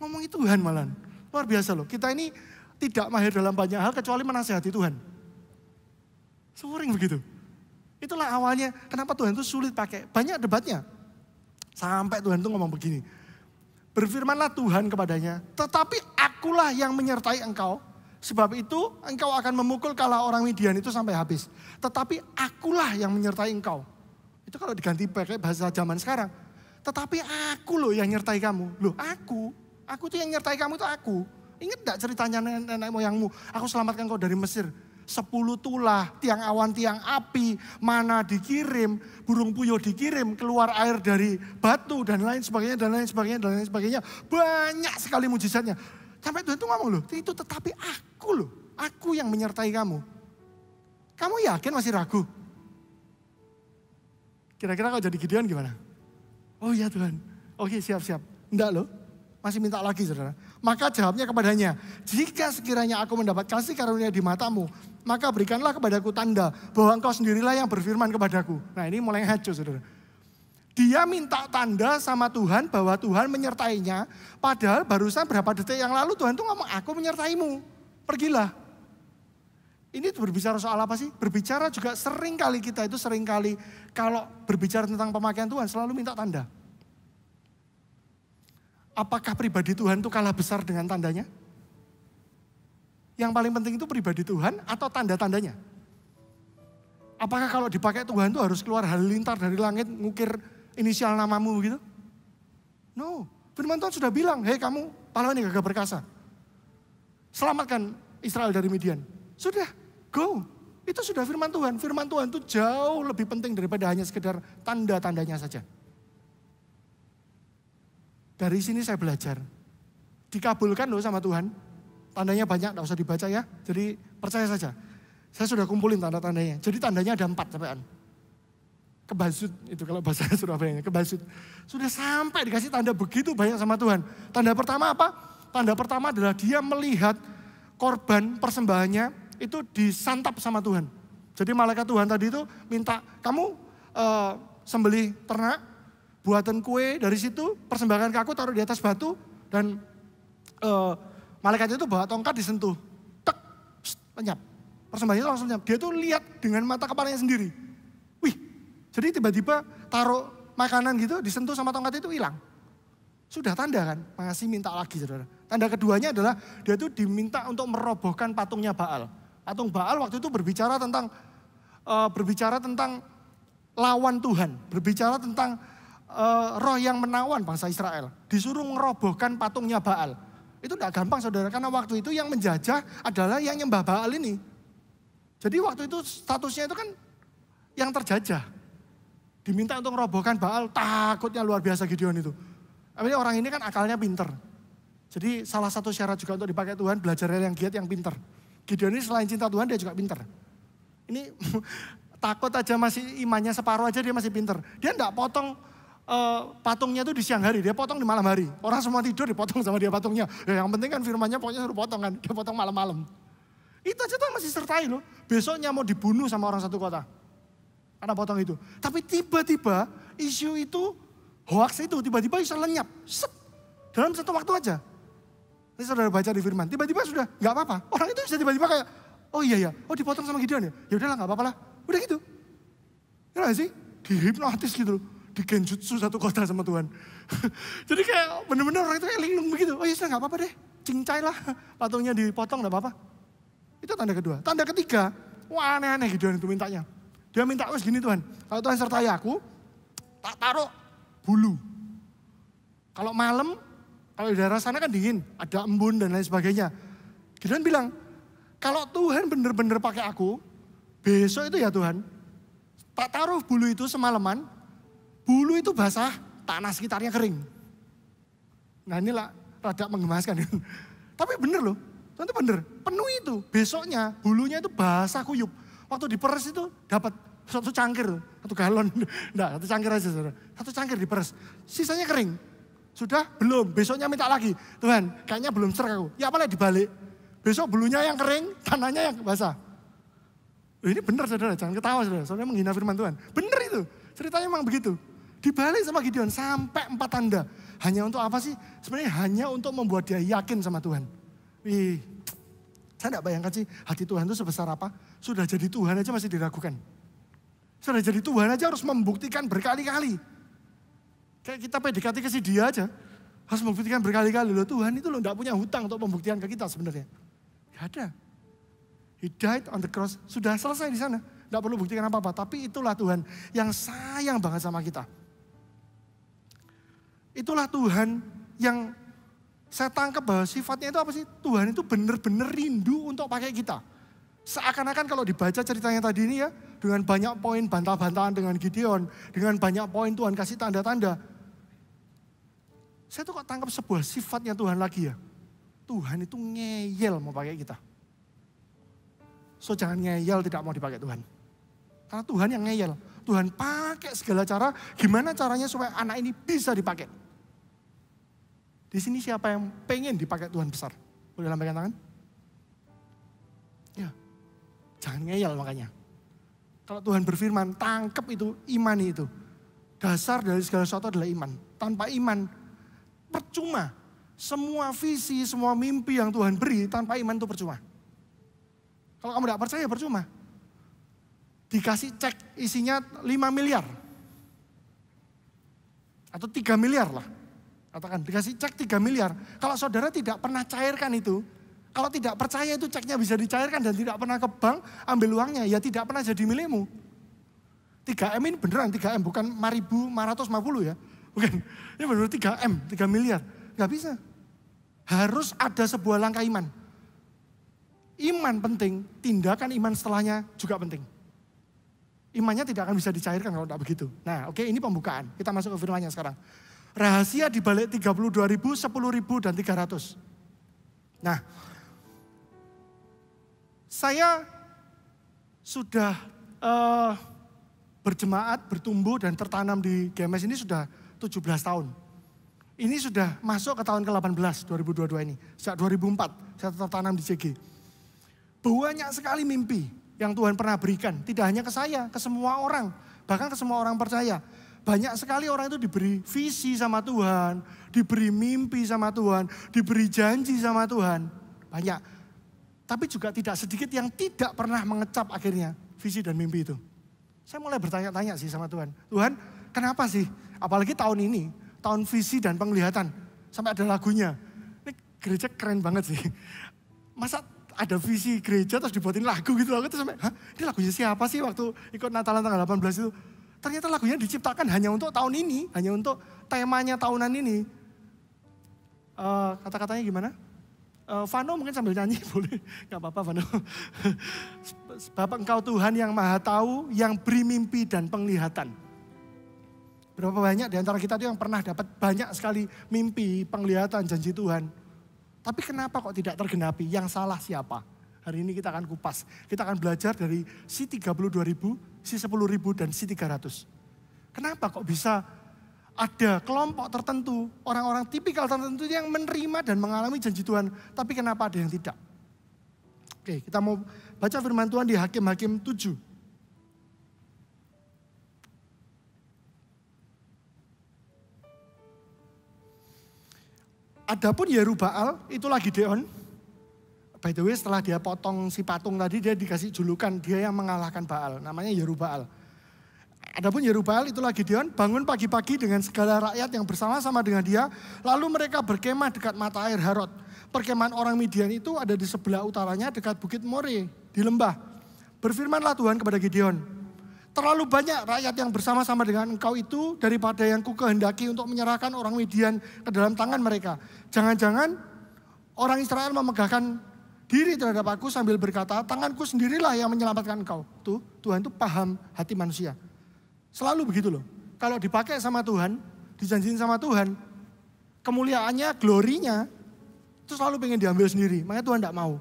Ngomongin Tuhan malah. Luar biasa loh. Kita ini tidak mahir dalam banyak hal kecuali menasihati Tuhan. Sering begitu. Itulah awalnya kenapa Tuhan itu sulit pakai. Banyak debatnya. Sampai Tuhan itu ngomong begini. Berfirmanlah Tuhan kepadanya, tetapi akulah yang menyertai engkau. Sebab itu engkau akan memukul kala orang Midian itu sampai habis. Tetapi akulah yang menyertai engkau. Itu kalau diganti pakai bahasa zaman sekarang. Tetapi aku loh yang nyertai kamu. Loh aku tuh yang nyertai kamu itu aku. Ingat gak ceritanya nenek moyangmu? Aku selamatkan kau dari Mesir. 10 tulah, tiang awan, tiang api, mana dikirim, burung puyuh dikirim, keluar air dari batu dan lain sebagainya, dan lain sebagainya, dan lain sebagainya. Banyak sekali mujizatnya. Sampai Tuhan tuh ngomong loh, itu tetapi aku loh, aku yang menyertai kamu. Kamu yakin masih ragu? Kira-kira kalau jadi Gideon gimana? Oh iya Tuhan, oke siap-siap. Enggak loh, masih minta lagi saudara. Maka jawabnya kepadanya, jika sekiranya aku mendapat kasih karunia di matamu, maka berikanlah kepadaku tanda bahwa engkau sendirilah yang berfirman kepadaku. Nah ini mulai hancur saudara. Dia minta tanda sama Tuhan bahwa Tuhan menyertainya. Padahal barusan berapa detik yang lalu Tuhan tuh ngomong, aku menyertaimu, pergilah. Ini berbicara soal apa sih? Berbicara juga seringkali kita itu seringkali kalau berbicara tentang pemakaian Tuhan selalu minta tanda. Apakah pribadi Tuhan itu kalah besar dengan tandanya? Yang paling penting itu pribadi Tuhan atau tanda-tandanya? Apakah kalau dipakai Tuhan itu harus keluar halilintar dari langit ngukir inisial namamu gitu? No, firman Tuhan sudah bilang, hei kamu pahlawan yang gagah perkasa. Selamatkan Israel dari Midian. Sudah, go. Itu sudah firman Tuhan. Firman Tuhan itu jauh lebih penting daripada hanya sekedar tanda-tandanya saja. Dari sini saya belajar. Dikabulkan loh sama Tuhan. Tandanya banyak, tidak usah dibaca ya. Jadi percaya saja. Saya sudah kumpulin tanda-tandanya. Jadi tandanya ada 4 sampaian. Kebasut itu kalau bahasa Surabaya, kebasut. Sudah sampai dikasih tanda begitu banyak sama Tuhan. Tanda pertama apa? Tanda pertama adalah dia melihat korban persembahannya itu disantap sama Tuhan. Jadi malaikat Tuhan tadi itu minta, kamu sembelih ternak, buatan kue dari situ, persembahkan ke aku, taruh di atas batu, dan malaikat itu bawa tongkat disentuh. Tek, lenyap. Persembahannya itu langsung lenyap. Dia tuh lihat dengan mata kepalanya sendiri. Wih, jadi tiba-tiba taruh makanan gitu, disentuh sama tongkat itu hilang. Sudah tanda kan, masih minta lagi saudara. Tanda keduanya adalah dia tuh diminta untuk merobohkan patungnya Baal. Patung Baal waktu itu berbicara tentang lawan Tuhan, berbicara tentang roh yang menawan bangsa Israel. Disuruh merobohkan patungnya Baal. Itu tidak gampang saudara, karena waktu itu yang menjajah adalah yang nyembah Baal ini. Jadi waktu itu statusnya itu kan yang terjajah. Diminta untuk merobohkan Baal, takutnya luar biasa Gideon itu. Akhirnya orang ini kan akalnya pinter. Jadi salah satu syarat juga untuk dipakai Tuhan, belajar yang giat yang pinter. Gideon ini selain cinta Tuhan dia juga pinter. Ini takut aja masih imannya separuh aja dia masih pinter. Dia enggak potong patungnya itu di siang hari, dia potong di malam hari. Orang semua tidur dipotong sama dia patungnya. Ya, yang penting kan firmannya pokoknya suruh potong kan, dia potong malam-malam. Itu aja Tuhan masih sertai loh. Besoknya mau dibunuh sama orang satu kota. Karena potong itu. Tapi tiba-tiba isu itu, hoax itu tiba-tiba bisa lenyap. Set, dalam satu waktu aja. Ini saudara baca di firman, tiba-tiba sudah nggak apa-apa. Orang itu bisa tiba-tiba kayak, oh iya ya, oh dipotong sama Gideon ya. Ya udahlah nggak apa-apa lah. Udah gitu. Ya gak sih? Dihipnotis gitu loh. Di genjutsu satu kota sama Tuhan. Jadi kayak bener-bener orang itu kayak linglung begitu. Oh iya sudah nggak apa-apa deh. Cincai lah. Patungnya dipotong nggak apa-apa. Itu tanda kedua. Tanda ketiga, wah aneh-aneh Gideon itu mintanya. Dia minta, wes gini Tuhan, kalau Tuhan sertai aku, tak taruh bulu. Kalau malam, kalau di daerah sana kan dingin, ada embun dan lain sebagainya. Gideon bilang, kalau Tuhan bener-bener pakai aku, besok itu ya Tuhan, tak taruh bulu itu semalaman, bulu itu basah, tanah sekitarnya kering. Nah inilah rada menggemaskan. Tapi bener loh, Tuhan itu bener, penuh itu. Besoknya bulunya itu basah kuyup. Waktu diperes itu dapat satu cangkir, 1 galon. Enggak, 1 cangkir aja saudara. 1 cangkir diperes, sisanya kering. Sudah? Belum, besoknya minta lagi. Tuhan, kayaknya belum serak aku. Ya apalah dibalik. Besok bulunya yang kering, tanahnya yang basah. Ini benar saudara, jangan ketawa saudara. Soalnya menghina firman Tuhan. Benar itu, ceritanya memang begitu. Dibalik sama Gideon sampai 4 tanda. Hanya untuk apa sih? Sebenarnya hanya untuk membuat dia yakin sama Tuhan. Wih, saya tidak bayangkan sih hati Tuhan itu sebesar apa. Sudah jadi Tuhan aja masih diragukan. Sudah jadi Tuhan aja harus membuktikan berkali-kali. Kayak kita PDKT ke si dia aja. Harus membuktikan berkali-kali. Loh Tuhan itu loh tidak punya hutang untuk pembuktian ke kita sebenarnya. Gak ada. He died on the cross. Sudah selesai di sana. Tidak perlu buktikan apa-apa. Tapi itulah Tuhan yang sayang banget sama kita. Itulah Tuhan yang saya tangkap bahwa sifatnya itu apa sih? Tuhan itu benar-benar rindu untuk pakai kita. Seakan-akan kalau dibaca ceritanya tadi ini ya, dengan banyak poin bantah-bantahan dengan Gideon, dengan banyak poin Tuhan kasih tanda-tanda. Saya tuh kok tangkap sebuah sifatnya Tuhan lagi ya. Tuhan itu ngeyel mau pakai kita. So jangan ngeyel tidak mau dipakai Tuhan. Karena Tuhan yang ngeyel. Tuhan pakai segala cara, gimana caranya supaya anak ini bisa dipakai. Di sini siapa yang pengen dipakai Tuhan besar? Boleh lambaikan tangan? Ya, jangan ngeyel makanya. Kalau Tuhan berfirman, tangkap itu, imani itu. Dasar dari segala sesuatu adalah iman. Tanpa iman, percuma. Semua visi, semua mimpi yang Tuhan beri, tanpa iman itu percuma. Kalau kamu tidak percaya, percuma. Dikasih cek isinya 5 miliar. Atau 3 miliar lah. Katakan dikasih cek 3 miliar. Kalau saudara tidak pernah cairkan itu, kalau tidak percaya itu ceknya bisa dicairkan dan tidak pernah ke bank, ambil uangnya, ya tidak pernah jadi milikmu. 3M ini beneran 3M, bukan 550 ya. Bukan, ini benar 3M, 3 miliar. Gak bisa. Harus ada sebuah langkah iman. Iman penting, tindakan iman setelahnya juga penting. Imannya tidak akan bisa dicairkan kalau tidak begitu. Nah oke, ini pembukaan. Kita masuk ke firmannya sekarang. Rahasia di balik 32.000, 10.000, dan 300. Nah, saya sudah berjemaat, bertumbuh, dan tertanam di GMS ini sudah 17 tahun. Ini sudah masuk ke tahun ke-18, 2022 ini. Sejak 2004, saya tertanam di CG. Banyak sekali mimpi yang Tuhan pernah berikan. Tidak hanya ke saya, ke semua orang. Bahkan ke semua orang percaya. Banyak sekali orang itu diberi visi sama Tuhan, diberi mimpi sama Tuhan, diberi janji sama Tuhan. Banyak. Tapi juga tidak sedikit yang tidak pernah mengecap akhirnya visi dan mimpi itu. Saya mulai bertanya-tanya sih sama Tuhan. Tuhan, kenapa sih? Apalagi tahun ini, tahun visi dan penglihatan. Sampai ada lagunya. Ini gereja keren banget sih. Masa ada visi gereja terus dibuatin lagu gitu. Aku tuh sampai, hah, ini lagunya siapa sih waktu ikut Natalan tanggal 18 itu? Ternyata lagunya diciptakan hanya untuk tahun ini, hanya untuk temanya tahunan ini. Kata-katanya gimana? Vano mungkin sambil nyanyi, boleh? Gak apa-apa Vano. Sebab Engkau Tuhan yang maha tahu, yang beri mimpi dan penglihatan. Berapa banyak di antara kita tuh yang pernah dapat banyak sekali mimpi, penglihatan, janji Tuhan. Tapi kenapa kok tidak tergenapi? Yang salah siapa? Hari ini kita akan kupas. Kita akan belajar dari si 32.000, si 10.000, dan si 300. Kenapa kok bisa ada kelompok tertentu, orang-orang tipikal tertentu yang menerima dan mengalami janji Tuhan. Tapi kenapa ada yang tidak? Oke, kita mau baca firman Tuhan di Hakim-Hakim 7. Adapun Yerubbaal, itulah Gideon. By the way, setelah dia potong si patung tadi, dia dikasih julukan, dia yang mengalahkan Baal. Namanya Yerubbaal. Adapun Yerubbaal, itulah Gideon, bangun pagi-pagi dengan segala rakyat yang bersama-sama dengan dia. Lalu mereka berkemah dekat mata air Harod. Perkemahan orang Midian itu ada di sebelah utaranya dekat Bukit More, di lembah. Berfirmanlah Tuhan kepada Gideon, terlalu banyak rakyat yang bersama-sama dengan engkau itu daripada yang kukehendaki untuk menyerahkan orang Midian ke dalam tangan mereka. Jangan-jangan orang Israel memegahkan diri terhadap aku sambil berkata, tanganku sendirilah yang menyelamatkan engkau. Tuh, Tuhan itu paham hati manusia. Selalu begitu loh. Kalau dipakai sama Tuhan, dijanjiin sama Tuhan, kemuliaannya, glorinya, itu selalu pengen diambil sendiri. Makanya Tuhan tidak mau.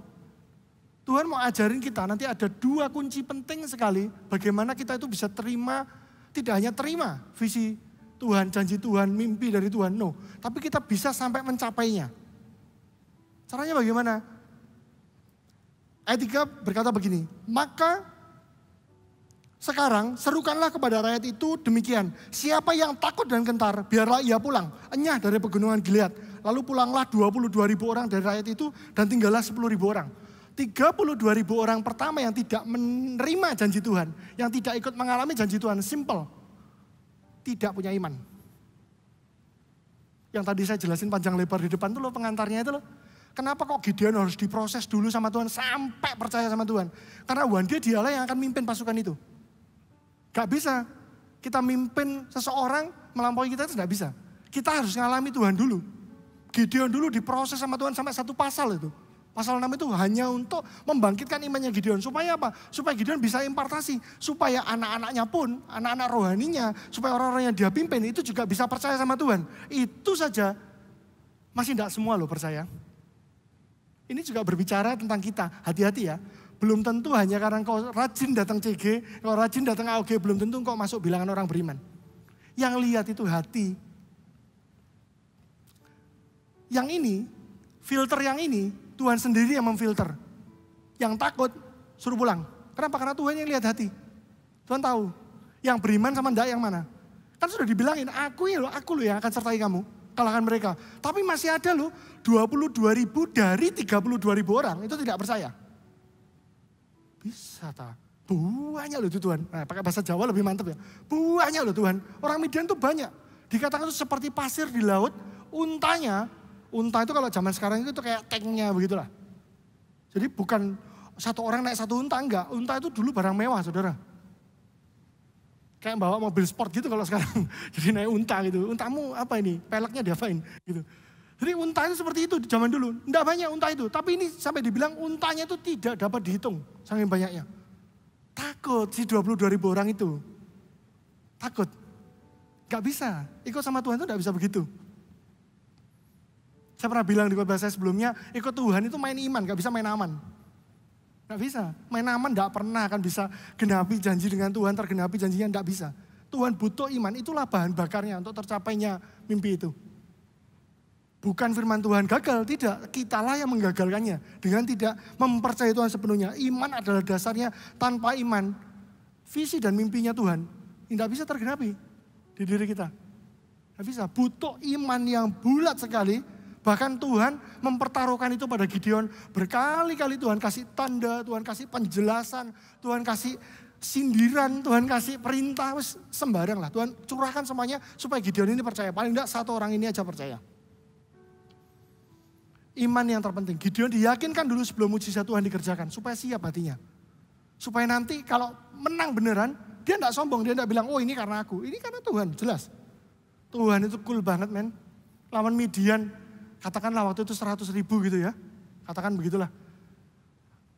Tuhan mau ajarin kita, nanti ada 2 kunci penting sekali bagaimana kita itu bisa terima, tidak hanya terima visi Tuhan, janji Tuhan, mimpi dari Tuhan, no. Tapi kita bisa sampai mencapainya. Caranya bagaimana? Ayat 3 berkata begini, maka sekarang serukanlah kepada rakyat itu demikian, siapa yang takut dan gentar, biarlah ia pulang, enyah dari pegunungan Gilead. Lalu pulanglah 22.000 orang dari rakyat itu dan tinggallah 10.000 orang. 32.000 orang pertama yang tidak menerima janji Tuhan, yang tidak ikut mengalami janji Tuhan, simple. Tidak punya iman. Yang tadi saya jelasin panjang lebar di depan itu loh, pengantarnya itu loh. Kenapa kok Gideon harus diproses dulu sama Tuhan sampai percaya sama Tuhan? Karena one day dialah yang akan mimpin pasukan itu. Gak bisa. Kita mimpin seseorang melampaui kita itu gak bisa. Kita harus ngalami Tuhan dulu. Gideon dulu diproses sama Tuhan sampai 1 pasal itu. Pasal 6 itu hanya untuk membangkitkan imannya Gideon. Supaya apa? Supaya Gideon bisa impartasi. Supaya anak-anaknya pun, anak-anak rohaninya, supaya orang-orang yang dia pimpin itu juga bisa percaya sama Tuhan. Itu saja masih tidak semua loh percaya. Ini juga berbicara tentang kita. Hati-hati ya. Belum tentu hanya karena engkau rajin datang CG, engkau rajin datang AOG, belum tentu engkau masuk bilangan orang beriman. Yang lihat itu hati. Yang ini, filter yang ini, Tuhan sendiri yang memfilter. Yang takut, suruh pulang. Kenapa? Karena Tuhan yang lihat hati. Tuhan tahu. Yang beriman sama enggak yang mana. Kan sudah dibilangin, aku loh yang akan sertai kamu. Kalahkan mereka. Tapi masih ada loh, 22.000 dari 32.000 orang itu tidak percaya. Bisa tak? Banyak loh itu Tuhan. Nah, pakai bahasa Jawa lebih mantap ya. Banyak loh Tuhan. Orang Midian tuh banyak. Dikatakan itu seperti pasir di laut. Unta itu kalau zaman sekarang itu kayak tanknya begitulah. Jadi bukan satu orang naik satu unta, enggak. Unta itu dulu barang mewah saudara. Kayak bawa mobil sport gitu kalau sekarang. Jadi naik unta gitu. Untamu apa ini? Peleknya diapain? Gitu. Jadi unta itu seperti itu zaman dulu. Enggak banyak unta itu. Tapi ini sampai dibilang untanya itu tidak dapat dihitung. Saking banyaknya. Takut si 22.000 orang itu. Takut. Gak bisa. Ikut sama Tuhan itu gak bisa begitu. Saya pernah bilang di khotbah saya sebelumnya, ikut Tuhan itu main iman, gak bisa main aman. Gak bisa. Main aman gak pernah akan bisa genapi janji dengan Tuhan, tergenapi janjinya gak bisa. Tuhan butuh iman, itulah bahan bakarnya untuk tercapainya mimpi itu. Bukan firman Tuhan gagal, tidak. Kitalah yang menggagalkannya. Dengan tidak mempercayai Tuhan sepenuhnya. Iman adalah dasarnya. Tanpa iman, visi dan mimpinya Tuhan tidak bisa tergenapi di diri kita. Tidak bisa. Butuh iman yang bulat sekali. Bahkan Tuhan mempertaruhkan itu pada Gideon. Berkali-kali Tuhan kasih tanda, Tuhan kasih penjelasan, Tuhan kasih sindiran, Tuhan kasih perintah. Sembarang lah. Tuhan curahkan semuanya supaya Gideon ini percaya. Paling tidak satu orang ini aja percaya. Iman yang terpenting. Gideon diyakinkan dulu sebelum mujizat Tuhan dikerjakan. Supaya siap hatinya. Supaya nanti kalau menang beneran, dia tidak sombong. Dia tidak bilang, oh ini karena aku. Ini karena Tuhan, jelas. Tuhan itu cool banget men. Lawan Midian, katakanlah waktu itu 100.000 gitu ya. Katakan begitulah.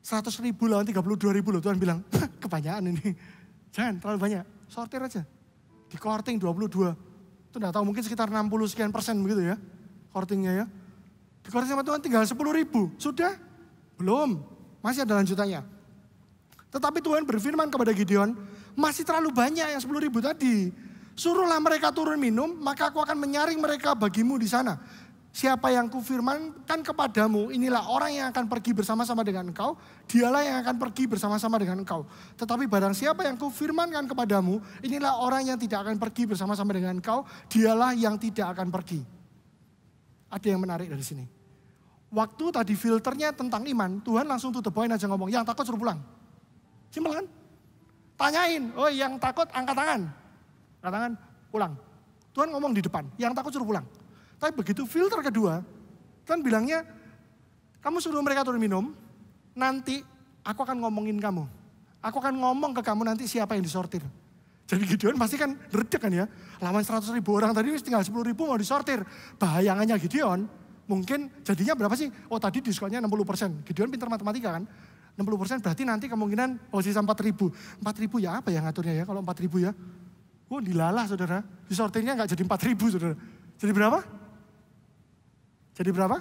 100.000 lawan 32.000 loh. Tuhan bilang, kebanyakan ini. Jangan terlalu banyak, sortir aja. Di courting 22. Itu tidak tahu mungkin sekitar 60 sekian persen begitu ya. Courtingnya ya. Dikoreksi sama Tuhan tinggal 10.000. Sudah? Belum. Masih ada lanjutannya. Tetapi Tuhan berfirman kepada Gideon, masih terlalu banyak yang 10.000 tadi. Suruhlah mereka turun minum, maka aku akan menyaring mereka bagimu di sana. Siapa yang kufirmankan kepadamu, inilah orang yang akan pergi bersama-sama dengan engkau, dialah yang akan pergi bersama-sama dengan engkau. Tetapi barang siapa yang kufirmankan kepadamu, inilah orang yang tidak akan pergi bersama-sama dengan engkau, dialah yang tidak akan pergi. Ada yang menarik dari sini. Waktu tadi filternya tentang iman, Tuhan langsung to the point aja ngomong, yang takut suruh pulang. Simpel kan? Tanyain, oh yang takut angkat tangan. Angkat tangan, pulang. Tuhan ngomong di depan, yang takut suruh pulang. Tapi begitu filter kedua, Tuhan bilangnya, kamu suruh mereka turun minum, nanti aku akan ngomongin kamu. Aku akan ngomong ke kamu nanti siapa yang disortir. Jadi Gideon pasti kan redek kan ya. Lawan 100.000 orang tadi tinggal 10.000 mau disortir. Bayangannya Gideon mungkin jadinya berapa sih? Oh tadi diskonnya 60%. Gideon pintar matematika kan. 60% berarti nanti kemungkinan sisa 4.000. 4.000 ya apa ya ngaturnya ya kalau 4.000 ya. Oh dilalah saudara. Disortirnya gak jadi 4.000 saudara. Jadi berapa? Jadi berapa?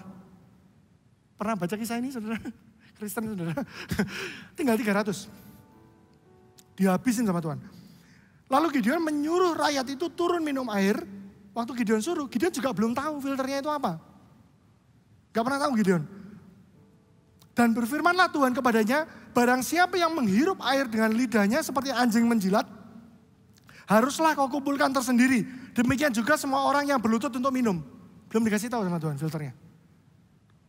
Pernah baca kisah ini saudara? Kristen saudara. Tinggal 300. Dihabisin sama Tuhan. Lalu Gideon menyuruh rakyat itu turun minum air. Waktu Gideon suruh, Gideon juga belum tahu filternya itu apa. Gak pernah tahu Gideon. Dan berfirmanlah Tuhan kepadanya, barang siapa yang menghirup air dengan lidahnya seperti anjing menjilat, haruslah kau kumpulkan tersendiri. Demikian juga semua orang yang berlutut untuk minum. Belum dikasih tahu sama Tuhan filternya.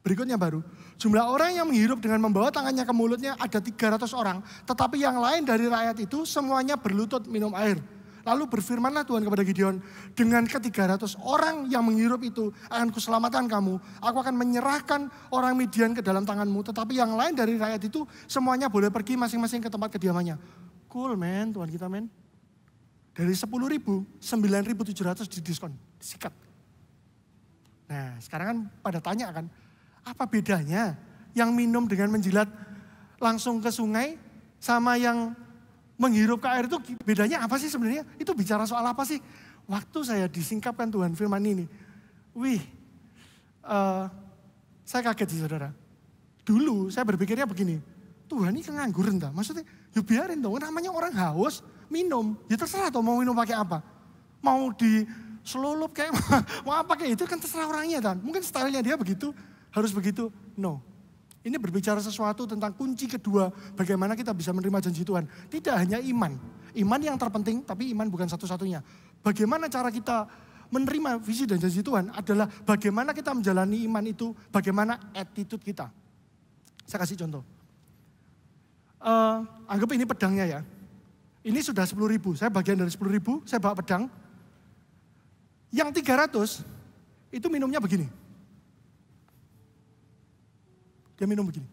Berikutnya baru, jumlah orang yang menghirup dengan membawa tangannya ke mulutnya ada 300 orang. Tetapi yang lain dari rakyat itu semuanya berlutut minum air. Lalu berfirmanlah Tuhan kepada Gideon, dengan ke-300 orang yang menghirup itu akan kuselamatkan kamu. Aku akan menyerahkan orang Midian ke dalam tanganmu. Tetapi yang lain dari rakyat itu semuanya boleh pergi masing-masing ke tempat kediamannya. Cool men, Tuhan kita men. Dari 10.000, 9.700 didiskon, disikat. Nah sekarang kan pada tanya kan, apa bedanya yang minum dengan menjilat langsung ke sungai sama yang menghirup ke air itu bedanya apa sih sebenarnya? Itu bicara soal apa sih? Waktu saya disingkapkan Tuhan firman ini, saya kaget sih saudara. Dulu saya berpikirnya begini, Tuhan ini ngangguran dah. Maksudnya, ya biarin dong. Namanya orang haus, minum. Ya terserah toh mau minum pakai apa. Mau di selulup kayak mau apa kayak itu kan terserah orangnya kan. Mungkin stylenya dia begitu, harus begitu. No. Ini berbicara sesuatu tentang kunci kedua bagaimana kita bisa menerima janji Tuhan. Tidak hanya iman. Iman yang terpenting, tapi iman bukan satu-satunya. Bagaimana cara kita menerima visi dan janji Tuhan adalah bagaimana kita menjalani iman itu, bagaimana attitude kita. Saya kasih contoh. Anggap ini pedangnya ya. Ini sudah 10.000, saya bagian dari 10.000, saya bawa pedang. Yang 300 itu minumnya begini. Dia minum begini.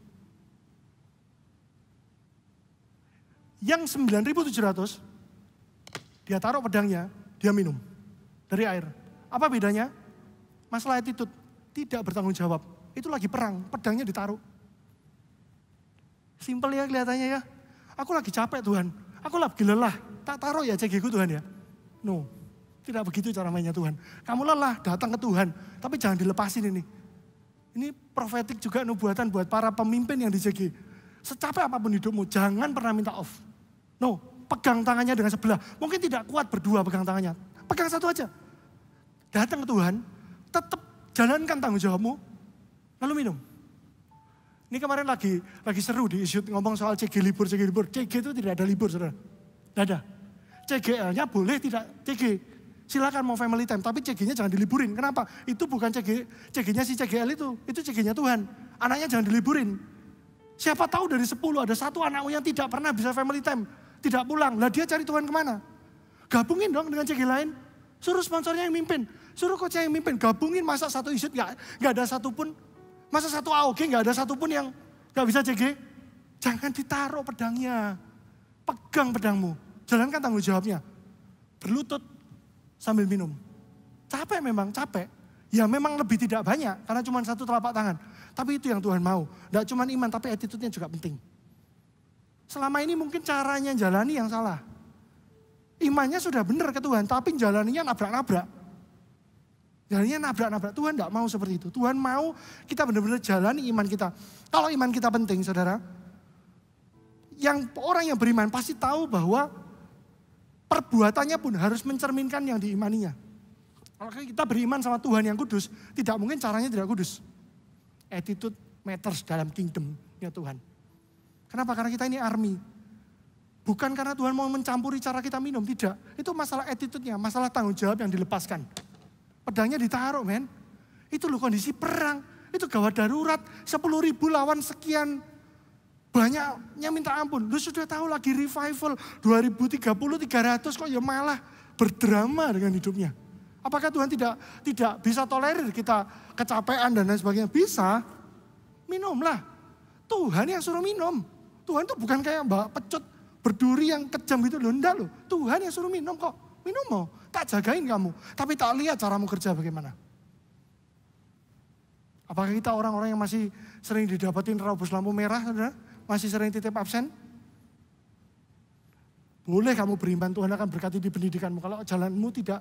Yang 9.700 dia taruh pedangnya, dia minum dari air. Apa bedanya? Masalah attitude, tidak bertanggung jawab. Itu lagi perang, pedangnya ditaruh. Simpel ya kelihatannya ya. Aku lagi capek Tuhan, aku lagi lelah. Tak taruh ya CG ku Tuhan ya. No, tidak begitu cara mainnya Tuhan. Kamu lelah, datang ke Tuhan. Tapi jangan dilepasin ini. Ini profetik juga nubuatan buat para pemimpin yang di CG. Secapek apapun hidupmu, jangan pernah minta off. No, pegang tangannya dengan sebelah. Mungkin tidak kuat berdua pegang tangannya. Pegang satu aja. Datang ke Tuhan, tetap jalankan tanggung jawabmu, lalu minum. Ini kemarin lagi seru di isu ngomong soal CG libur. CG itu tidak ada libur, saudara. Tidak ada. CGL-nya boleh tidak CG. Silakan mau family time, tapi CG-nya jangan diliburin. Kenapa? Itu bukan CG-nya si CGL itu CG-nya Tuhan. Anaknya jangan diliburin. Siapa tahu dari 10 ada satu anakmu yang tidak pernah bisa family time. Tidak pulang, lah dia cari Tuhan kemana? Gabungin dong dengan CG lain. Suruh sponsornya yang mimpin. Suruh coachnya yang mimpin. Gabungin, masa satu isut gak ada satupun. Masa satu AOG gak ada satupun yang gak bisa CG. Jangan ditaruh pedangnya. Pegang pedangmu. Jalankan tanggung jawabnya. Berlutut sambil minum. Capek memang, capek. Ya memang lebih tidak banyak karena cuma satu telapak tangan. Tapi itu yang Tuhan mau. Tidak cuma iman tapi attitude-nya juga penting. Selama ini mungkin caranya jalani yang salah. Imannya sudah benar ke Tuhan tapi jalaninya nabrak-nabrak. Jalannya nabrak-nabrak. Tuhan tidak mau seperti itu. Tuhan mau kita benar-benar jalani iman kita. Kalau iman kita penting saudara. Yang orang yang beriman pasti tahu bahwa perbuatannya pun harus mencerminkan yang diimaninya. Kalau kita beriman sama Tuhan yang kudus, tidak mungkin caranya tidak kudus. Attitude matters dalam kingdom-nya Tuhan. Kenapa? Karena kita ini army. Bukan karena Tuhan mau mencampuri cara kita minum, tidak. Itu masalah attitude-nya, masalah tanggung jawab yang dilepaskan. Pedangnya ditaruh, men. Itu loh kondisi perang. Itu gawat darurat, 10.000 lawan sekian. Banyaknya minta ampun. Lu sudah tahu lagi revival 2030, 300 kok ya malah berdrama dengan hidupnya. Apakah Tuhan tidak bisa tolerir kita kecapean dan lain sebagainya? Bisa. Minumlah. Tuhan yang suruh minum. Tuhan tuh bukan kayak mbak pecut berduri yang kejam gitu loh. Enggak loh. Tuhan yang suruh minum kok. Minum mau. Tak jagain kamu. Tapi tak lihat caramu kerja bagaimana. Apakah kita orang-orang yang masih sering didapatin terobos lampu merah, saudara? Masih sering titip absen? Boleh kamu beriman, Tuhan akan berkati di pendidikanmu. Kalau jalanmu tidak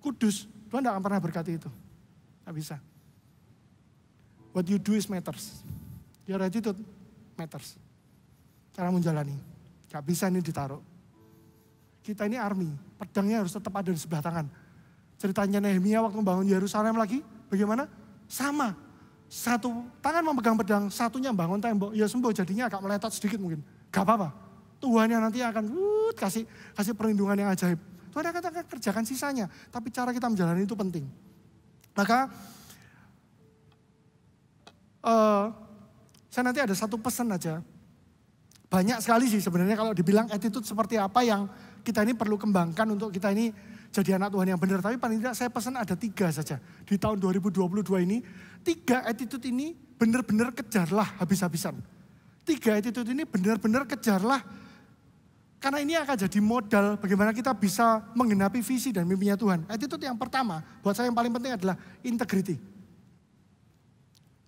kudus, Tuhan tidak akan pernah berkati itu. Tidak bisa. What you do is matters. Your attitude matters. Cara menjalani. Gak bisa ini ditaruh. Kita ini army, pedangnya harus tetap ada di sebelah tangan. Ceritanya Nehemia waktu membangun Yerusalem lagi, bagaimana? Sama. Satu tangan memegang pedang, satunya bangun tembok. Ya sembuh, jadinya agak meletot sedikit mungkin. Gak apa-apa. Tuhan yang nanti akan kasih perlindungan yang ajaib. Tuhan akan kerjakan sisanya. Tapi cara kita menjalani itu penting. Maka saya nanti ada satu pesan aja. Banyak sekali sih sebenarnya kalau dibilang attitude seperti apa yang kita ini perlu kembangkan untuk kita ini jadi anak Tuhan yang benar. Tapi paling tidak saya pesan ada 3 saja. Di tahun 2022 ini, 3 attitude ini benar-benar kejarlah habis-habisan. 3 attitude ini benar-benar kejarlah. Karena ini akan jadi modal bagaimana kita bisa menggenapi visi dan mimpinya Tuhan. Attitude yang pertama, buat saya yang paling penting adalah integrity.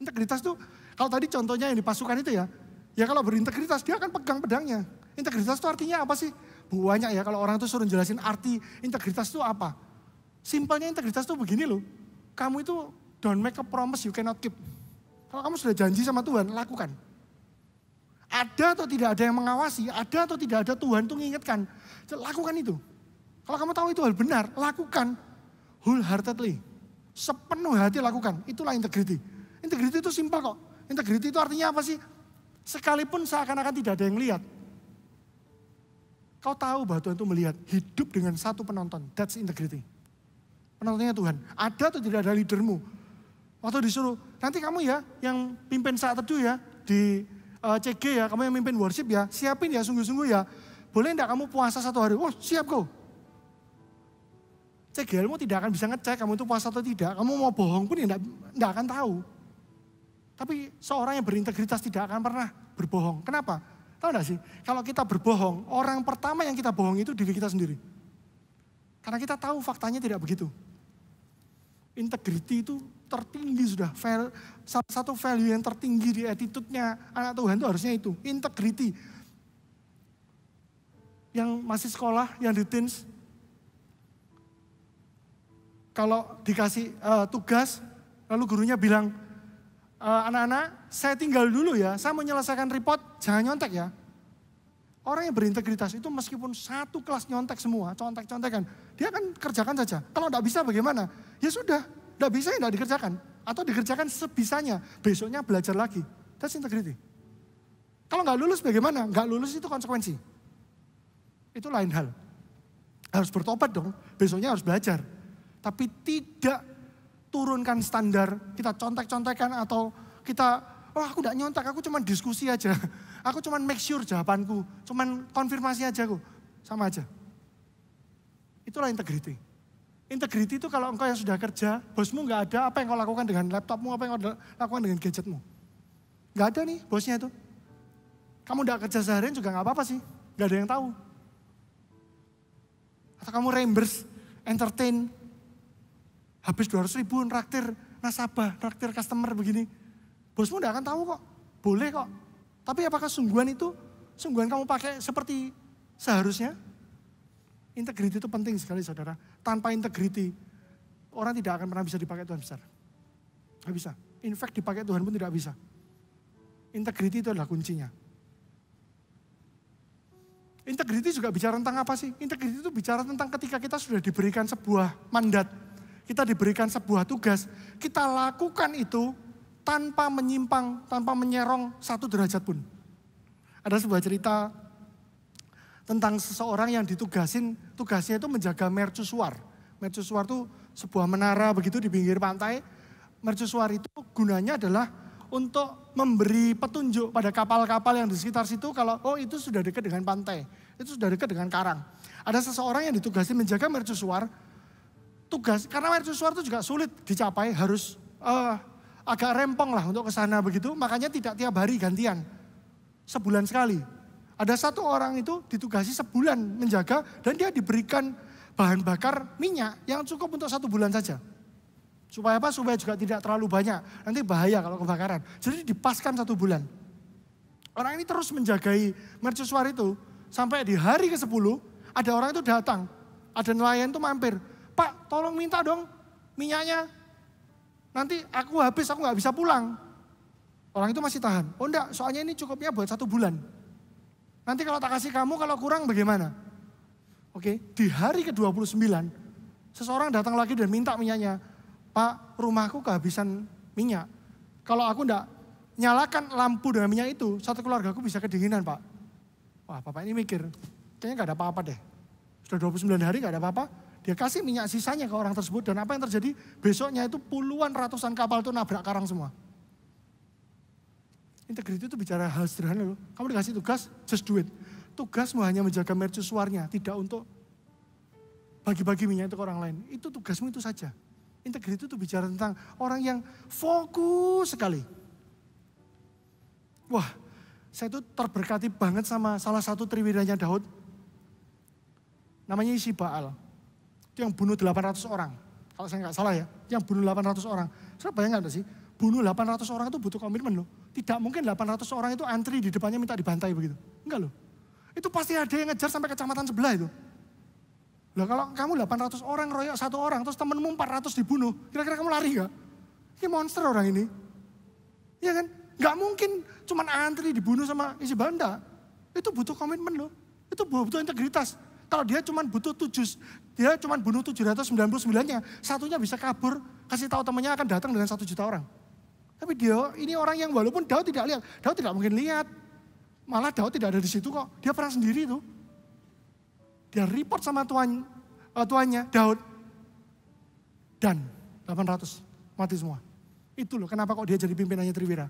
Integritas itu, kalau tadi contohnya yang di pasukan itu ya kalau berintegritas dia akan pegang pedangnya. Integritas itu artinya apa sih? Banyak ya kalau orang itu suruh jelasin arti integritas itu apa. Simpelnya integritas itu begini loh. Kamu itu don't make a promise you cannot keep. Kalau kamu sudah janji sama Tuhan, lakukan. Ada atau tidak ada yang mengawasi, ada atau tidak ada Tuhan itu mengingatkan. Lakukan itu. Kalau kamu tahu itu hal benar, lakukan wholeheartedly. Sepenuh hati lakukan, itulah integrity. Integrity itu simpel kok. Integrity itu artinya apa sih? Sekalipun seakan-akan tidak ada yang lihat. Kau tahu bahwa Tuhan itu melihat, hidup dengan satu penonton. That's integrity. Penontonnya Tuhan. Ada atau tidak ada leadermu. Waktu disuruh, nanti kamu ya yang pimpin saat teduh ya di CG ya, kamu yang mimpin worship ya, siapin ya sungguh-sungguh ya. Boleh enggak kamu puasa 1 hari? Oh siap kok. CGL-mu tidak akan bisa ngecek kamu itu puasa atau tidak. Kamu mau bohong pun ya enggak akan tahu. Tapi seorang yang berintegritas tidak akan pernah berbohong. Kenapa? Tahu enggak sih? Kalau kita berbohong, orang pertama yang kita bohong itu diri kita sendiri. Karena kita tahu faktanya tidak begitu. Integrity itu tertinggi sudah. Salah satu value yang tertinggi di attitude-nya anak Tuhan itu harusnya itu. Integrity. Yang masih sekolah, yang di teens. Kalau dikasih tugas, lalu gurunya bilang, anak-anak saya tinggal dulu ya, saya mau menyelesaikan report, jangan nyontek ya. Orang yang berintegritas itu meskipun satu kelas nyontek semua, contek-contekan, dia akan kerjakan saja. Kalau tidak bisa bagaimana? Ya sudah, tidak bisa ya tidak dikerjakan. Atau dikerjakan sebisanya, besoknya belajar lagi. That's integrity. Kalau nggak lulus bagaimana? Nggak lulus itu konsekuensi. Itu lain hal. Harus bertobat dong, besoknya harus belajar. Tapi tidak turunkan standar, kita contek-contekan atau kita, oh aku nggak nyontek, aku cuma diskusi aja. Aku cuma make sure jawabanku, cuma konfirmasi aja kok, sama aja. Itulah integrity. Integrity itu kalau engkau yang sudah kerja, bosmu nggak ada, apa yang kau lakukan dengan laptopmu, apa yang kau lakukan dengan gadgetmu. Nggak ada nih bosnya itu. Kamu udah kerja seharian juga nggak apa-apa sih, nggak ada yang tahu. Atau kamu reimburse, entertain, habis 200.000 traktir nasabah, traktir customer begini. Bosmu nggak akan tahu kok, boleh kok. Tapi apakah sungguhan kamu pakai seperti seharusnya? Integrity itu penting sekali saudara. Tanpa integrity, orang tidak akan pernah bisa dipakai Tuhan besar. Nggak bisa. In fact dipakai Tuhan pun tidak bisa. Integrity itu adalah kuncinya. Integrity juga bicara tentang apa sih? Integrity itu bicara tentang ketika kita sudah diberikan sebuah mandat. Kita diberikan sebuah tugas. Kita lakukan itu tanpa menyimpang, tanpa menyerong 1 derajat pun. Ada sebuah cerita tentang seseorang yang ditugasin, tugasnya itu menjaga mercusuar. Mercusuar itu sebuah menara begitu di pinggir pantai. Mercusuar itu gunanya adalah untuk memberi petunjuk pada kapal-kapal yang di sekitar situ kalau oh itu sudah dekat dengan pantai, itu sudah dekat dengan karang. Ada seseorang yang ditugasi menjaga mercusuar. Tugas karena mercusuar itu juga sulit dicapai, harus agak rempong lah untuk ke sana begitu, makanya tidak tiap hari gantian. Sebulan sekali. Ada satu orang itu ditugasi sebulan menjaga dan dia diberikan bahan bakar minyak yang cukup untuk 1 bulan saja. Supaya apa? Supaya juga tidak terlalu banyak. Nanti bahaya kalau kebakaran. Jadi dipaskan 1 bulan. Orang ini terus menjagai mercusuar itu sampai di hari ke-10 ada orang itu datang. Ada nelayan itu mampir. Pak tolong minta dong minyaknya. Nanti aku habis, aku nggak bisa pulang. Orang itu masih tahan. Oh enggak, soalnya ini cukupnya buat 1 bulan. Nanti kalau tak kasih kamu, kalau kurang bagaimana? Oke, di hari ke-29, seseorang datang lagi dan minta minyaknya. Pak, rumahku kehabisan minyak. Kalau aku enggak nyalakan lampu dengan minyak itu, satu keluargaku bisa kedinginan, Pak. Wah, Bapak ini mikir, kayaknya nggak ada apa-apa deh. Sudah 29 hari nggak ada apa-apa. Dia kasih minyak sisanya ke orang tersebut dan apa yang terjadi? Besoknya itu puluhan ratusan kapal itu nabrak karang semua. Integrity itu bicara hal sederhana loh. Kamu dikasih tugas, just do it. Tugasmu hanya menjaga mercusuarnya, tidak untuk bagi-bagi minyak itu ke orang lain. Itu tugasmu itu saja. Integrity itu bicara tentang orang yang fokus sekali. Wah, saya itu terberkati banget sama salah satu triwiranya Daud. Namanya Ishibaal. Itu yang bunuh 800 orang. Kalau saya nggak salah ya, yang bunuh 800 orang. Saya bayangkan nggak sih, bunuh 800 orang itu butuh komitmen loh. Tidak mungkin 800 orang itu antri di depannya minta dibantai begitu. Enggak loh. Itu pasti ada yang ngejar sampai kecamatan sebelah itu. Lah kalau kamu 800 orang royok 1 orang, terus temenmu 400 dibunuh, kira-kira kamu lari nggak? Ini monster orang ini. Iya kan? Nggak mungkin cuman antri dibunuh sama isi banda. Itu butuh komitmen loh. Itu butuh integritas. Kalau dia cuma butuh bunuh 799-nya, satunya bisa kabur, kasih tahu temannya akan datang dengan 1 juta orang. Tapi dia ini orang yang walaupun Daud tidak lihat, Daud tidak mungkin lihat. Malah Daud tidak ada di situ kok, dia perang sendiri tuh. Dia report sama tuannya, Daud. Dan 800 mati semua. Itu loh kenapa kok dia jadi pimpinannya Triwira.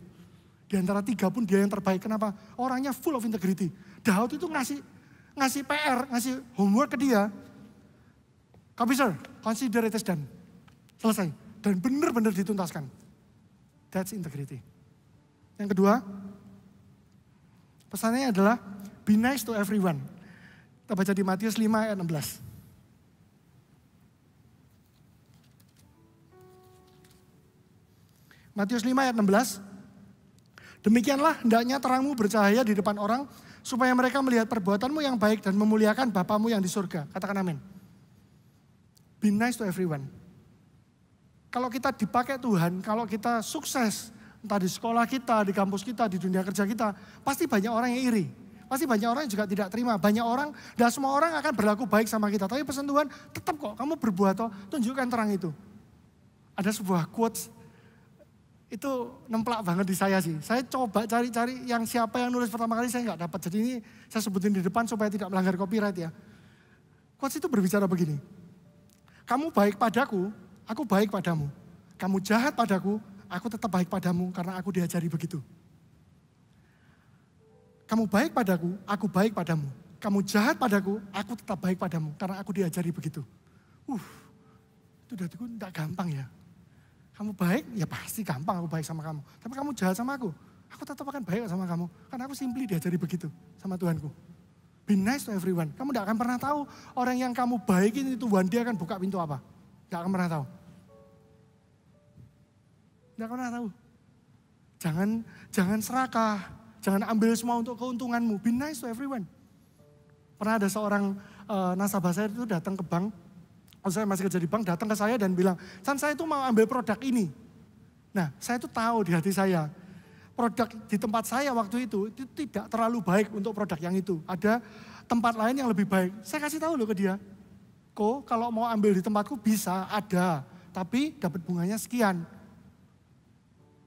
Di antara 3 pun dia yang terbaik. Kenapa? Orangnya full of integrity. Daud itu ngasih PR, ngasih homework ke dia. Officer, consider it as done. Selesai. Dan benar-benar dituntaskan. That's integrity. Yang kedua, pesannya adalah be nice to everyone. Kita baca di Matius 5 ayat 16. Matius 5 ayat 16. Demikianlah hendaknya terangmu bercahaya di depan orang, supaya mereka melihat perbuatanmu yang baik dan memuliakan Bapamu yang di surga. Katakan amin. Be nice to everyone. Kalau kita dipakai Tuhan, kalau kita sukses, entah di sekolah kita, di kampus kita, di dunia kerja kita, pasti banyak orang yang iri. Pasti banyak orang yang juga tidak terima. Banyak orang, dan semua orang akan berlaku baik sama kita. Tapi pesan Tuhan, tetap kok kamu berbuat, tunjukkan terang itu. Ada sebuah quotes, itu nemplak banget di saya sih. Saya coba cari-cari yang siapa yang nulis pertama kali, saya nggak dapat. Jadi ini saya sebutin di depan supaya tidak melanggar copyright ya. Quotes itu berbicara begini. Kamu baik padaku, aku baik padamu. Kamu jahat padaku, aku tetap baik padamu karena aku diajari begitu. Kamu baik padaku, aku baik padamu. Kamu jahat padaku, aku tetap baik padamu karena aku diajari begitu. Itu udah tidak gampang ya. Kamu baik, ya pasti gampang aku baik sama kamu. Tapi kamu jahat sama aku tetap akan baik sama kamu. Karena aku simply diajari begitu sama Tuhanku. Be nice to everyone. Kamu tidak akan pernah tahu orang yang kamu baikin itu one day akan buka pintu apa. Tidak akan pernah tahu. Tidak akan pernah tahu. Jangan serakah. Jangan ambil semua untuk keuntunganmu. Be nice to everyone. Pernah ada seorang nasabah saya itu datang ke bank. Saya masih kerja di bank, datang ke saya dan bilang, San saya itu mau ambil produk ini. Nah saya itu tahu di hati saya, produk di tempat saya waktu itu tidak terlalu baik untuk produk yang itu. Ada tempat lain yang lebih baik. Saya kasih tahu loh ke dia, kalau mau ambil di tempatku bisa, ada. Tapi dapat bunganya sekian.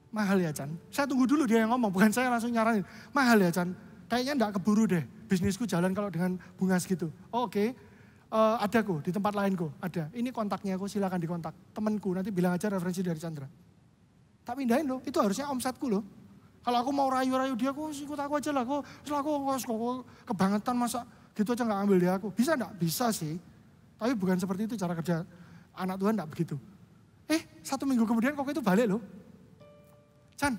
Mahal ya Chan. Saya tunggu dulu dia yang ngomong, bukan saya langsung nyaranin. Mahal ya Chan, kayaknya enggak keburu deh. Bisnisku jalan kalau dengan bunga segitu. Oke. Ada kok, di tempat lain kok, ada. Ini kontaknya aku, silakan dikontak. Temanku, nanti bilang aja referensi dari Chandra. Tak pindahin loh, itu harusnya omsetku loh. Kalau aku mau rayu-rayu dia, aku ikut aku aja lah. Aku kebangetan masa gitu aja gak ambil dia aku. Bisa enggak? Bisa sih. Tapi bukan seperti itu cara kerja anak Tuhan, enggak begitu. 1 minggu kemudian kok itu balik loh. Chan,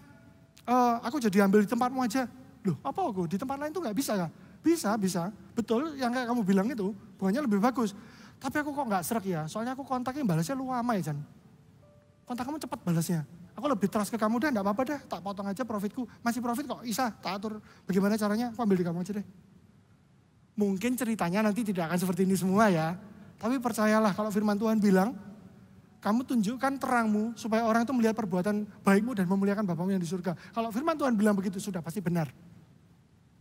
aku jadi ambil di tempatmu aja. Loh apa aku, di tempat lain tuh gak bisa ya? Bisa. Betul yang kayak kamu bilang itu, bunganya lebih bagus. Tapi aku kok gak serak ya, soalnya aku kontaknya balasnya lu lama ya Chan. Kontak kamu cepat balasnya. Aku lebih trust ke kamu deh, gak apa-apa deh, tak potong aja profitku. Masih profit kok, Isa, tak atur bagaimana caranya, aku ambil di kamu aja deh. Mungkin ceritanya nanti tidak akan seperti ini semua ya. Tapi percayalah kalau firman Tuhan bilang, kamu tunjukkan terangmu supaya orang itu melihat perbuatan baikmu dan memuliakan Bapamu yang di surga. Kalau firman Tuhan bilang begitu, sudah pasti benar.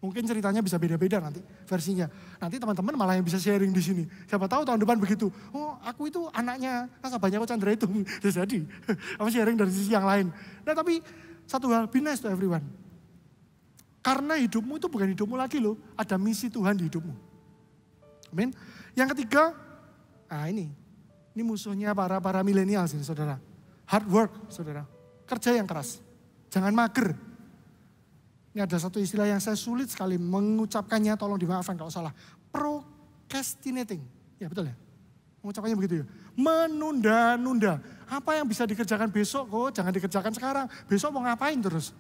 Mungkin ceritanya bisa beda-beda nanti versinya. Nanti teman-teman malah yang bisa sharing di sini. Siapa tahu tahun depan begitu. Oh aku itu anaknya nasabahnya Coach Chandra itu. Bisa jadi. Aku sharing dari sisi yang lain. Nah tapi satu hal, be nice to everyone. Karena hidupmu itu bukan hidupmu lagi loh. Ada misi Tuhan di hidupmu. Amin. Yang ketiga, ini musuhnya para milenial sini saudara. Hard work saudara. Kerja yang keras. Jangan mager. Ini ada satu istilah yang saya sulit sekali mengucapkannya, tolong dimaafkan kalau salah. Procrastinating. Ya betul ya? Mengucapkannya begitu ya. Menunda-nunda. Apa yang bisa dikerjakan besok kok jangan dikerjakan sekarang. Besok mau ngapain terus?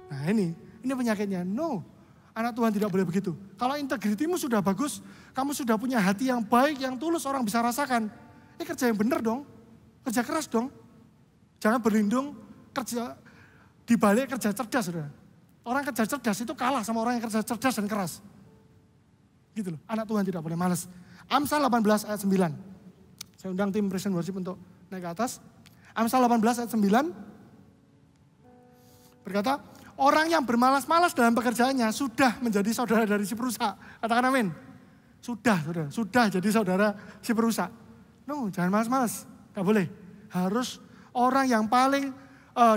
Nah ini penyakitnya. No, anak Tuhan tidak boleh begitu. Kalau integritimu sudah bagus, kamu sudah punya hati yang baik, yang tulus orang bisa rasakan. Ini kerja yang benar dong. Kerja keras dong. Jangan berlindung kerja dibalik kerja cerdas saudara. Orang kerja cerdas itu kalah sama orang yang kerja cerdas dan keras. Gitu loh, anak Tuhan tidak boleh malas. Amsal 18 ayat 9. Saya undang tim Presiden Worship untuk naik ke atas. Amsal 18 ayat 9. Berkata, Orang yang bermalas-malas dalam pekerjaannya sudah menjadi saudara dari si perusak. Katakan amin. Sudah jadi saudara si perusak. No, jangan malas-malas. Gak boleh. Harus orang yang paling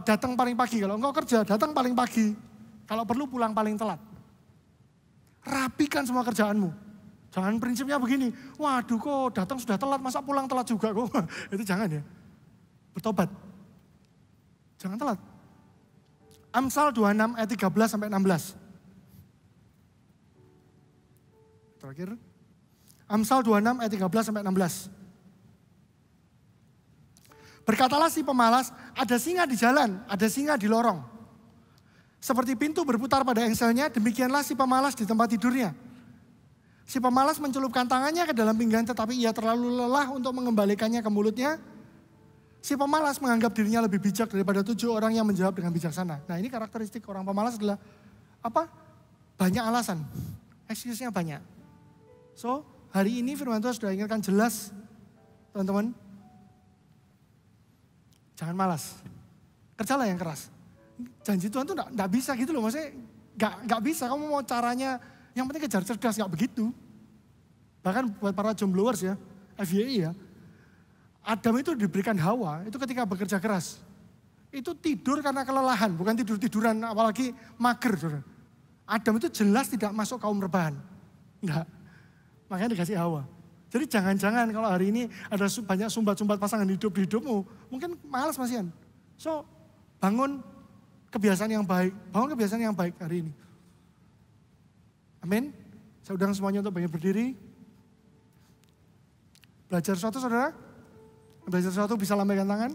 datang paling pagi. Kalau engkau kerja, datang paling pagi. Kalau perlu pulang paling telat. Rapikan semua kerjaanmu. Jangan prinsipnya begini. Waduh kok datang sudah telat, masa pulang telat juga kok. Itu jangan ya. Bertobat. Jangan telat. Amsal 26 ayat 13 sampai 16. Terakhir. Amsal 26 ayat 13 sampai 16. Berkatalah si pemalas, ada singa di jalan, ada singa di lorong. Seperti pintu berputar pada engselnya, demikianlah si pemalas di tempat tidurnya. Si pemalas mencelupkan tangannya ke dalam pinggang, tetapi ia terlalu lelah untuk mengembalikannya ke mulutnya. Si pemalas menganggap dirinya lebih bijak daripada 7 orang yang menjawab dengan bijaksana. Nah ini karakteristik orang pemalas adalah apa? Banyak alasan, excuse-nya banyak. So hari ini firman Tuhan sudah ingatkan jelas teman-teman. Jangan malas, kerjalah yang keras. Janji Tuhan tuh enggak bisa gitu loh, maksudnya enggak bisa. Kamu mau caranya, yang penting kejar cerdas, enggak begitu. Bahkan buat para jombloers ya, FYI ya. Adam itu diberikan Hawa, itu ketika bekerja keras. Itu tidur karena kelelahan, bukan tidur-tiduran, apalagi mager. Saudara. Adam itu jelas tidak masuk kaum rebahan. Enggak, makanya dikasih Hawa. Jadi jangan-jangan kalau hari ini ada banyak sumbat-sumbat pasangan hidup di hidupmu, mungkin malas masihan. So, bangun kebiasaan yang baik, hari ini. Amin. Saya undang semuanya untuk berdiri. Belajar sesuatu saudara? Belajar sesuatu bisa lambaikan tangan.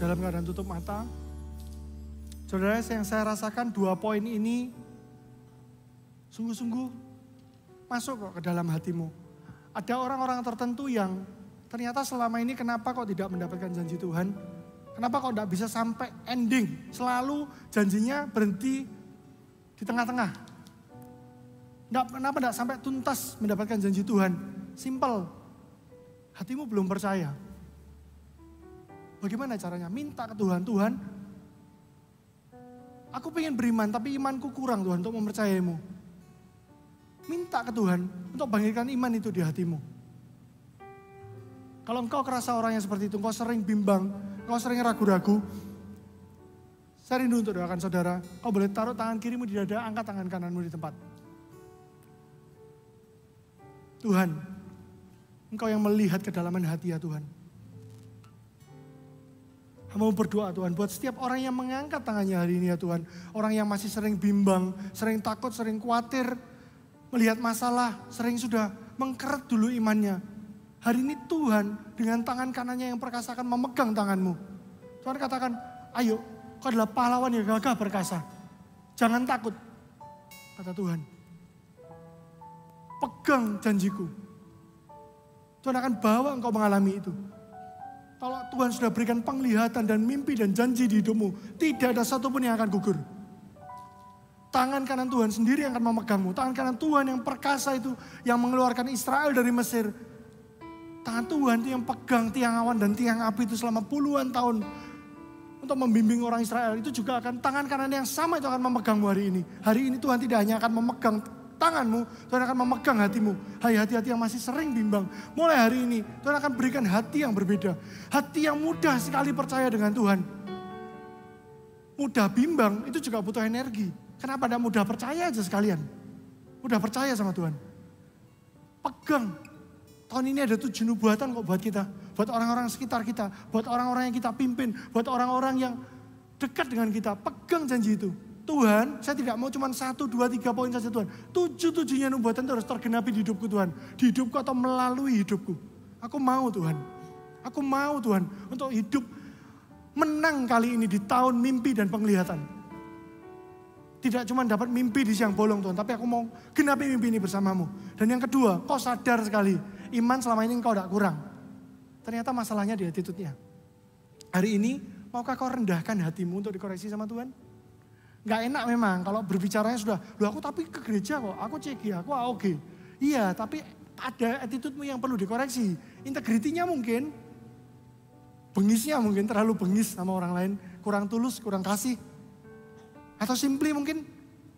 dalam keadaan tutup mata. Saudara, yang saya rasakan 2 poin ini sungguh-sungguh masuk kok ke dalam hatimu. Ada orang-orang tertentu yang ternyata selama ini kenapa kok tidak mendapatkan janji Tuhan? Kenapa kok tidak bisa sampai ending? Selalu janjinya berhenti di tengah-tengah. Kenapa tidak sampai tuntas mendapatkan janji Tuhan? Simple, hatimu belum percaya. Bagaimana caranya? Minta ke Tuhan, Tuhan, aku pengen beriman tapi imanku kurang Tuhan untuk mempercayaimu. Minta ke Tuhan untuk bangkitkan iman itu di hatimu. Kalau engkau kerasa orang yang seperti itu, engkau sering bimbang, engkau sering ragu-ragu, saya rindu untuk doakan saudara, kau boleh taruh tangan kirimu di dada, angkat tangan kananmu di tempat. Tuhan, engkau yang melihat kedalaman hati ya Tuhan. Hamba berdoa Tuhan, buat setiap orang yang mengangkat tangannya hari ini ya Tuhan. Orang yang masih sering bimbang, sering takut, sering khawatir, melihat masalah, sering sudah mengkeret dulu imannya. Hari ini Tuhan dengan tangan kanannya yang perkasa akan memegang tanganmu. Tuhan katakan, ayo kau adalah pahlawan yang gagah perkasa. Jangan takut, kata Tuhan. Pegang janjiku. Tuhan akan bawa engkau mengalami itu. Kalau Tuhan sudah berikan penglihatan dan mimpi dan janji di hidupmu, tidak ada satupun yang akan gugur. Tangan kanan Tuhan sendiri yang akan memegangmu. Tangan kanan Tuhan yang perkasa itu, yang mengeluarkan Israel dari Mesir. Tangan Tuhan itu yang pegang tiang awan dan tiang api itu selama puluhan tahun. Untuk membimbing orang Israel. Itu juga akan tangan kanan yang sama itu akan memegangmu hari ini. Hari ini Tuhan tidak hanya akan memegang tanganmu, Tuhan akan memegang hatimu. Hai hati-hati yang masih sering bimbang. Mulai hari ini Tuhan akan berikan hati yang berbeda. Hati yang mudah sekali percaya dengan Tuhan. Mudah bimbang itu juga butuh energi. Kenapa tidak mudah percaya aja sekalian? Mudah percaya sama Tuhan. Pegang. Tahun ini ada 7 nubuatan kok buat kita. Buat orang-orang sekitar kita. Buat orang-orang yang kita pimpin. Buat orang-orang yang dekat dengan kita. Pegang janji itu. Tuhan, saya tidak mau cuma 1, 2, 3 poin saja Tuhan. 7-7-nya nubuatan itu harus tergenapi di hidupku Tuhan. Di hidupku atau melalui hidupku. Aku mau Tuhan. Aku mau Tuhan untuk hidup menang kali ini di tahun mimpi dan penglihatan. Tidak cuma dapat mimpi di siang bolong Tuhan. Tapi aku mau genapi mimpi ini bersamamu. Dan yang kedua, kau sadar sekali. Iman selama ini engkau tidak kurang. Ternyata masalahnya di attitude-nya. Hari ini, maukah kau rendahkan hatimu untuk dikoreksi sama Tuhan? Gak enak memang kalau berbicaranya sudah, loh aku tapi ke gereja kok, aku CG, aku AOG. Iya, tapi ada attitude-mu yang perlu dikoreksi. Integritinya mungkin, bengisnya mungkin terlalu bengis sama orang lain, kurang tulus, kurang kasih. Atau simply mungkin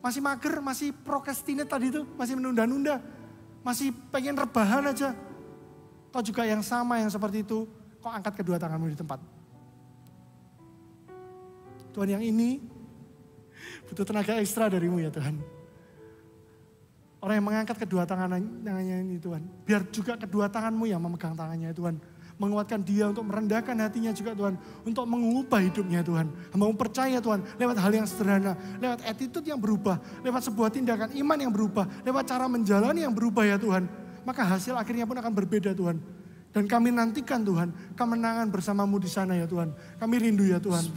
masih mager, masih procrastinate tadi itu, masih menunda-nunda. Masih pengen rebahan aja. Kau juga yang sama yang seperti itu, kau angkat kedua tanganmu di tempat. Tuhan yang ini butuh tenaga ekstra darimu ya Tuhan. Orang yang mengangkat kedua tangannya ini Tuhan. Biar juga kedua tanganmu yang memegang tangannya ya Tuhan. Menguatkan dia untuk merendahkan hatinya juga Tuhan. Untuk mengubah hidupnya Tuhan. Mau percaya Tuhan lewat hal yang sederhana. Lewat attitude yang berubah. Lewat sebuah tindakan iman yang berubah. Lewat cara menjalani yang berubah ya Tuhan. Maka hasil akhirnya pun akan berbeda Tuhan. Dan kami nantikan Tuhan kemenangan bersamamu di sana ya Tuhan. Kami rindu ya Tuhan.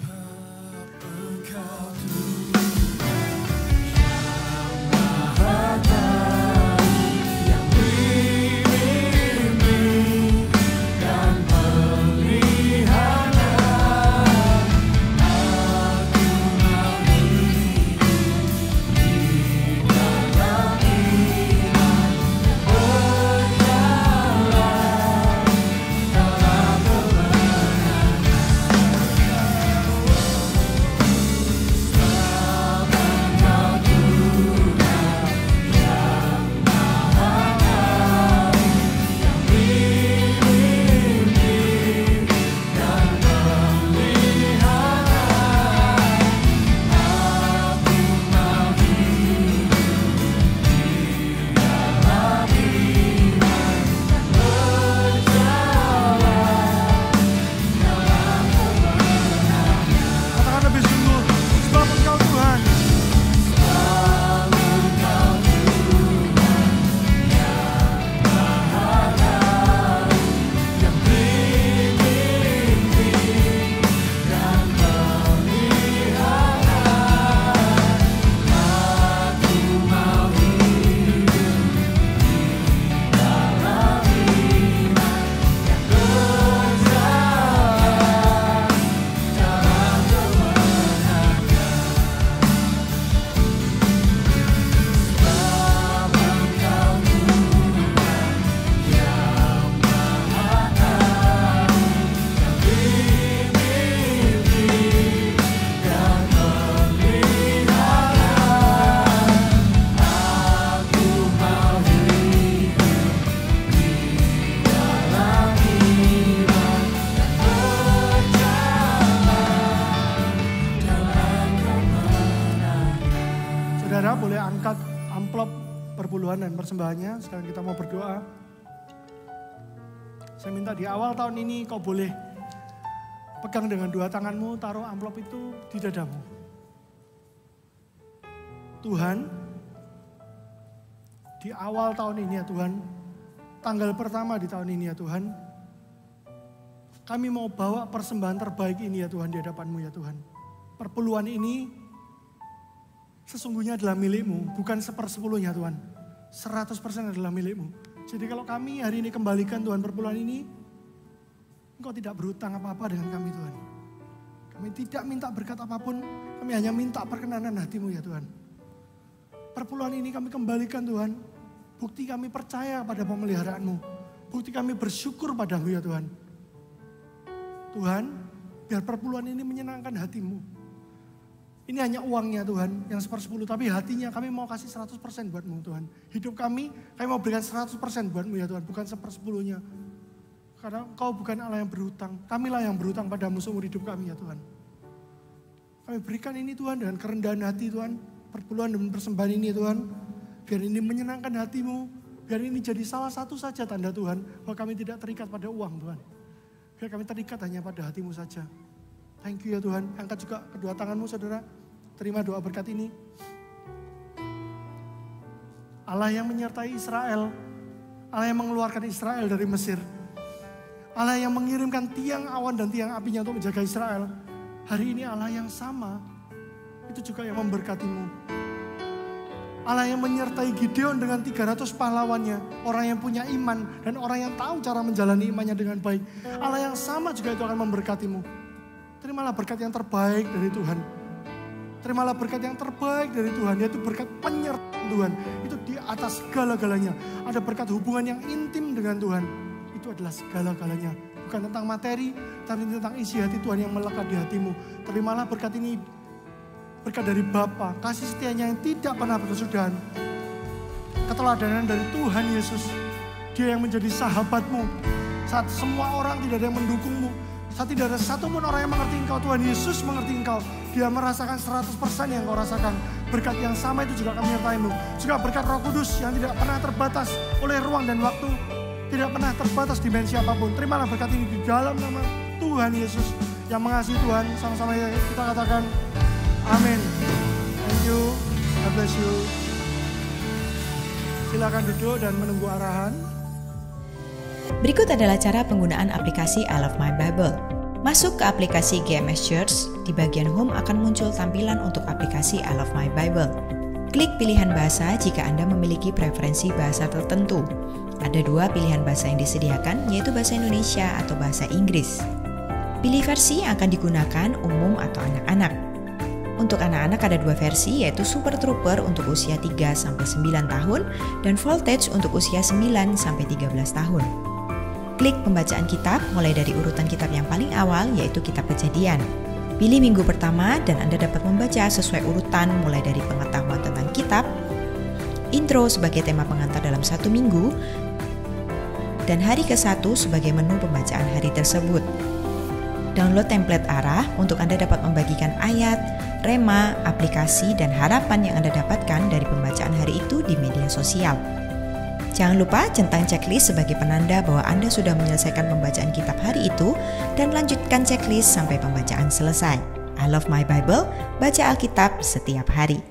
Saudara boleh angkat amplop perpuluhan dan persembahannya. Sekarang kita mau berdoa. Saya minta di awal tahun ini kau boleh pegang dengan dua tanganmu, taruh amplop itu di dadamu. Tuhan, di awal tahun ini ya Tuhan, tanggal pertama di tahun ini ya Tuhan, kami mau bawa persembahan terbaik ini ya Tuhan di hadapan-Mu ya Tuhan. Perpuluhan ini sesungguhnya adalah milik-Mu, bukan 1/10-nya Tuhan. 100% adalah milik-Mu. Jadi kalau kami hari ini kembalikan Tuhan perpuluhan ini, Engkau tidak berhutang apa-apa dengan kami Tuhan. Kami tidak minta berkat apapun, kami hanya minta perkenanan hati-Mu ya Tuhan. Perpuluhan ini kami kembalikan Tuhan, bukti kami percaya pada pemeliharaanmu, bukti kami bersyukur padamu ya Tuhan. Tuhan, biar perpuluhan ini menyenangkan hati-Mu. Ini hanya uangnya Tuhan, yang 1/10, tapi hatinya kami mau kasih 100% buat-Mu Tuhan. Hidup kami mau berikan 100% buat-Mu ya Tuhan, bukan 1/10-nya. Karena Engkau bukan Allah yang berhutang, kamilah yang berhutang padamu seumur hidup kami ya Tuhan. Kami berikan ini Tuhan dengan kerendahan hati Tuhan, perpuluhan dan persembahan ini Tuhan. Biar ini menyenangkan hati-Mu, biar ini jadi salah satu saja tanda Tuhan, bahwa kami tidak terikat pada uang Tuhan. Biar kami terikat hanya pada hati-Mu saja. Thank you ya Tuhan. Angkat juga kedua tanganmu saudara. Terima doa berkat ini. Allah yang menyertai Israel. Allah yang mengeluarkan Israel dari Mesir. Allah yang mengirimkan tiang awan dan tiang apinya untuk menjaga Israel. Hari ini Allah yang sama. Itu juga yang memberkati-Mu. Allah yang menyertai Gideon dengan 300 pahlawannya. Orang yang punya iman dan orang yang tahu cara menjalani imannya dengan baik. Allah yang sama juga itu akan memberkati-Mu. Terimalah berkat yang terbaik dari Tuhan. Terimalah berkat yang terbaik dari Tuhan, yaitu berkat penyertaan Tuhan. Itu di atas segala-galanya. Ada berkat hubungan yang intim dengan Tuhan. Itu adalah segala-galanya. Bukan tentang materi, tapi tentang isi hati Tuhan yang melekat di hatimu. Terimalah berkat ini, berkat dari Bapa, kasih setianya yang tidak pernah berkesudahan. Keteladanan dari Tuhan Yesus. Dia yang menjadi sahabatmu. Saat semua orang tidak ada yang mendukungmu. Saat tidak ada satupun orang yang mengerti Engkau, Tuhan Yesus mengerti Engkau. Dia merasakan 100% yang Kau rasakan. Berkat yang sama itu juga kami menyertai-Mu. Juga berkat Roh Kudus yang tidak pernah terbatas oleh ruang dan waktu. Tidak pernah terbatas dimensi apapun. Terimalah berkat ini di dalam nama Tuhan Yesus. Yang mengasihi Tuhan, sama-sama kita katakan amin. Thank you, God bless you. Silakan duduk dan menunggu arahan. Berikut adalah cara penggunaan aplikasi I Love My Bible. Masuk ke aplikasi GMS Church, di bagian Home akan muncul tampilan untuk aplikasi I Love My Bible. Klik pilihan bahasa jika Anda memiliki preferensi bahasa tertentu. Ada 2 pilihan bahasa yang disediakan, yaitu bahasa Indonesia atau bahasa Inggris. Pilih versi yang akan digunakan umum atau anak-anak. Untuk anak-anak ada 2 versi, yaitu Super Trooper untuk usia 3-9 tahun dan Voltage untuk usia 9-13 tahun. Klik pembacaan kitab mulai dari urutan kitab yang paling awal, yaitu kitab Kejadian. Pilih minggu pertama dan Anda dapat membaca sesuai urutan mulai dari pengetahuan tentang kitab, intro sebagai tema pengantar dalam 1 minggu, dan hari ke-1 sebagai menu pembacaan hari tersebut. Download template arah untuk Anda dapat membagikan ayat, rema, aplikasi, dan harapan yang Anda dapatkan dari pembacaan hari itu di media sosial. Jangan lupa centang checklist sebagai penanda bahwa Anda sudah menyelesaikan pembacaan kitab hari itu dan lanjutkan checklist sampai pembacaan selesai. I Love My Bible, baca Alkitab setiap hari.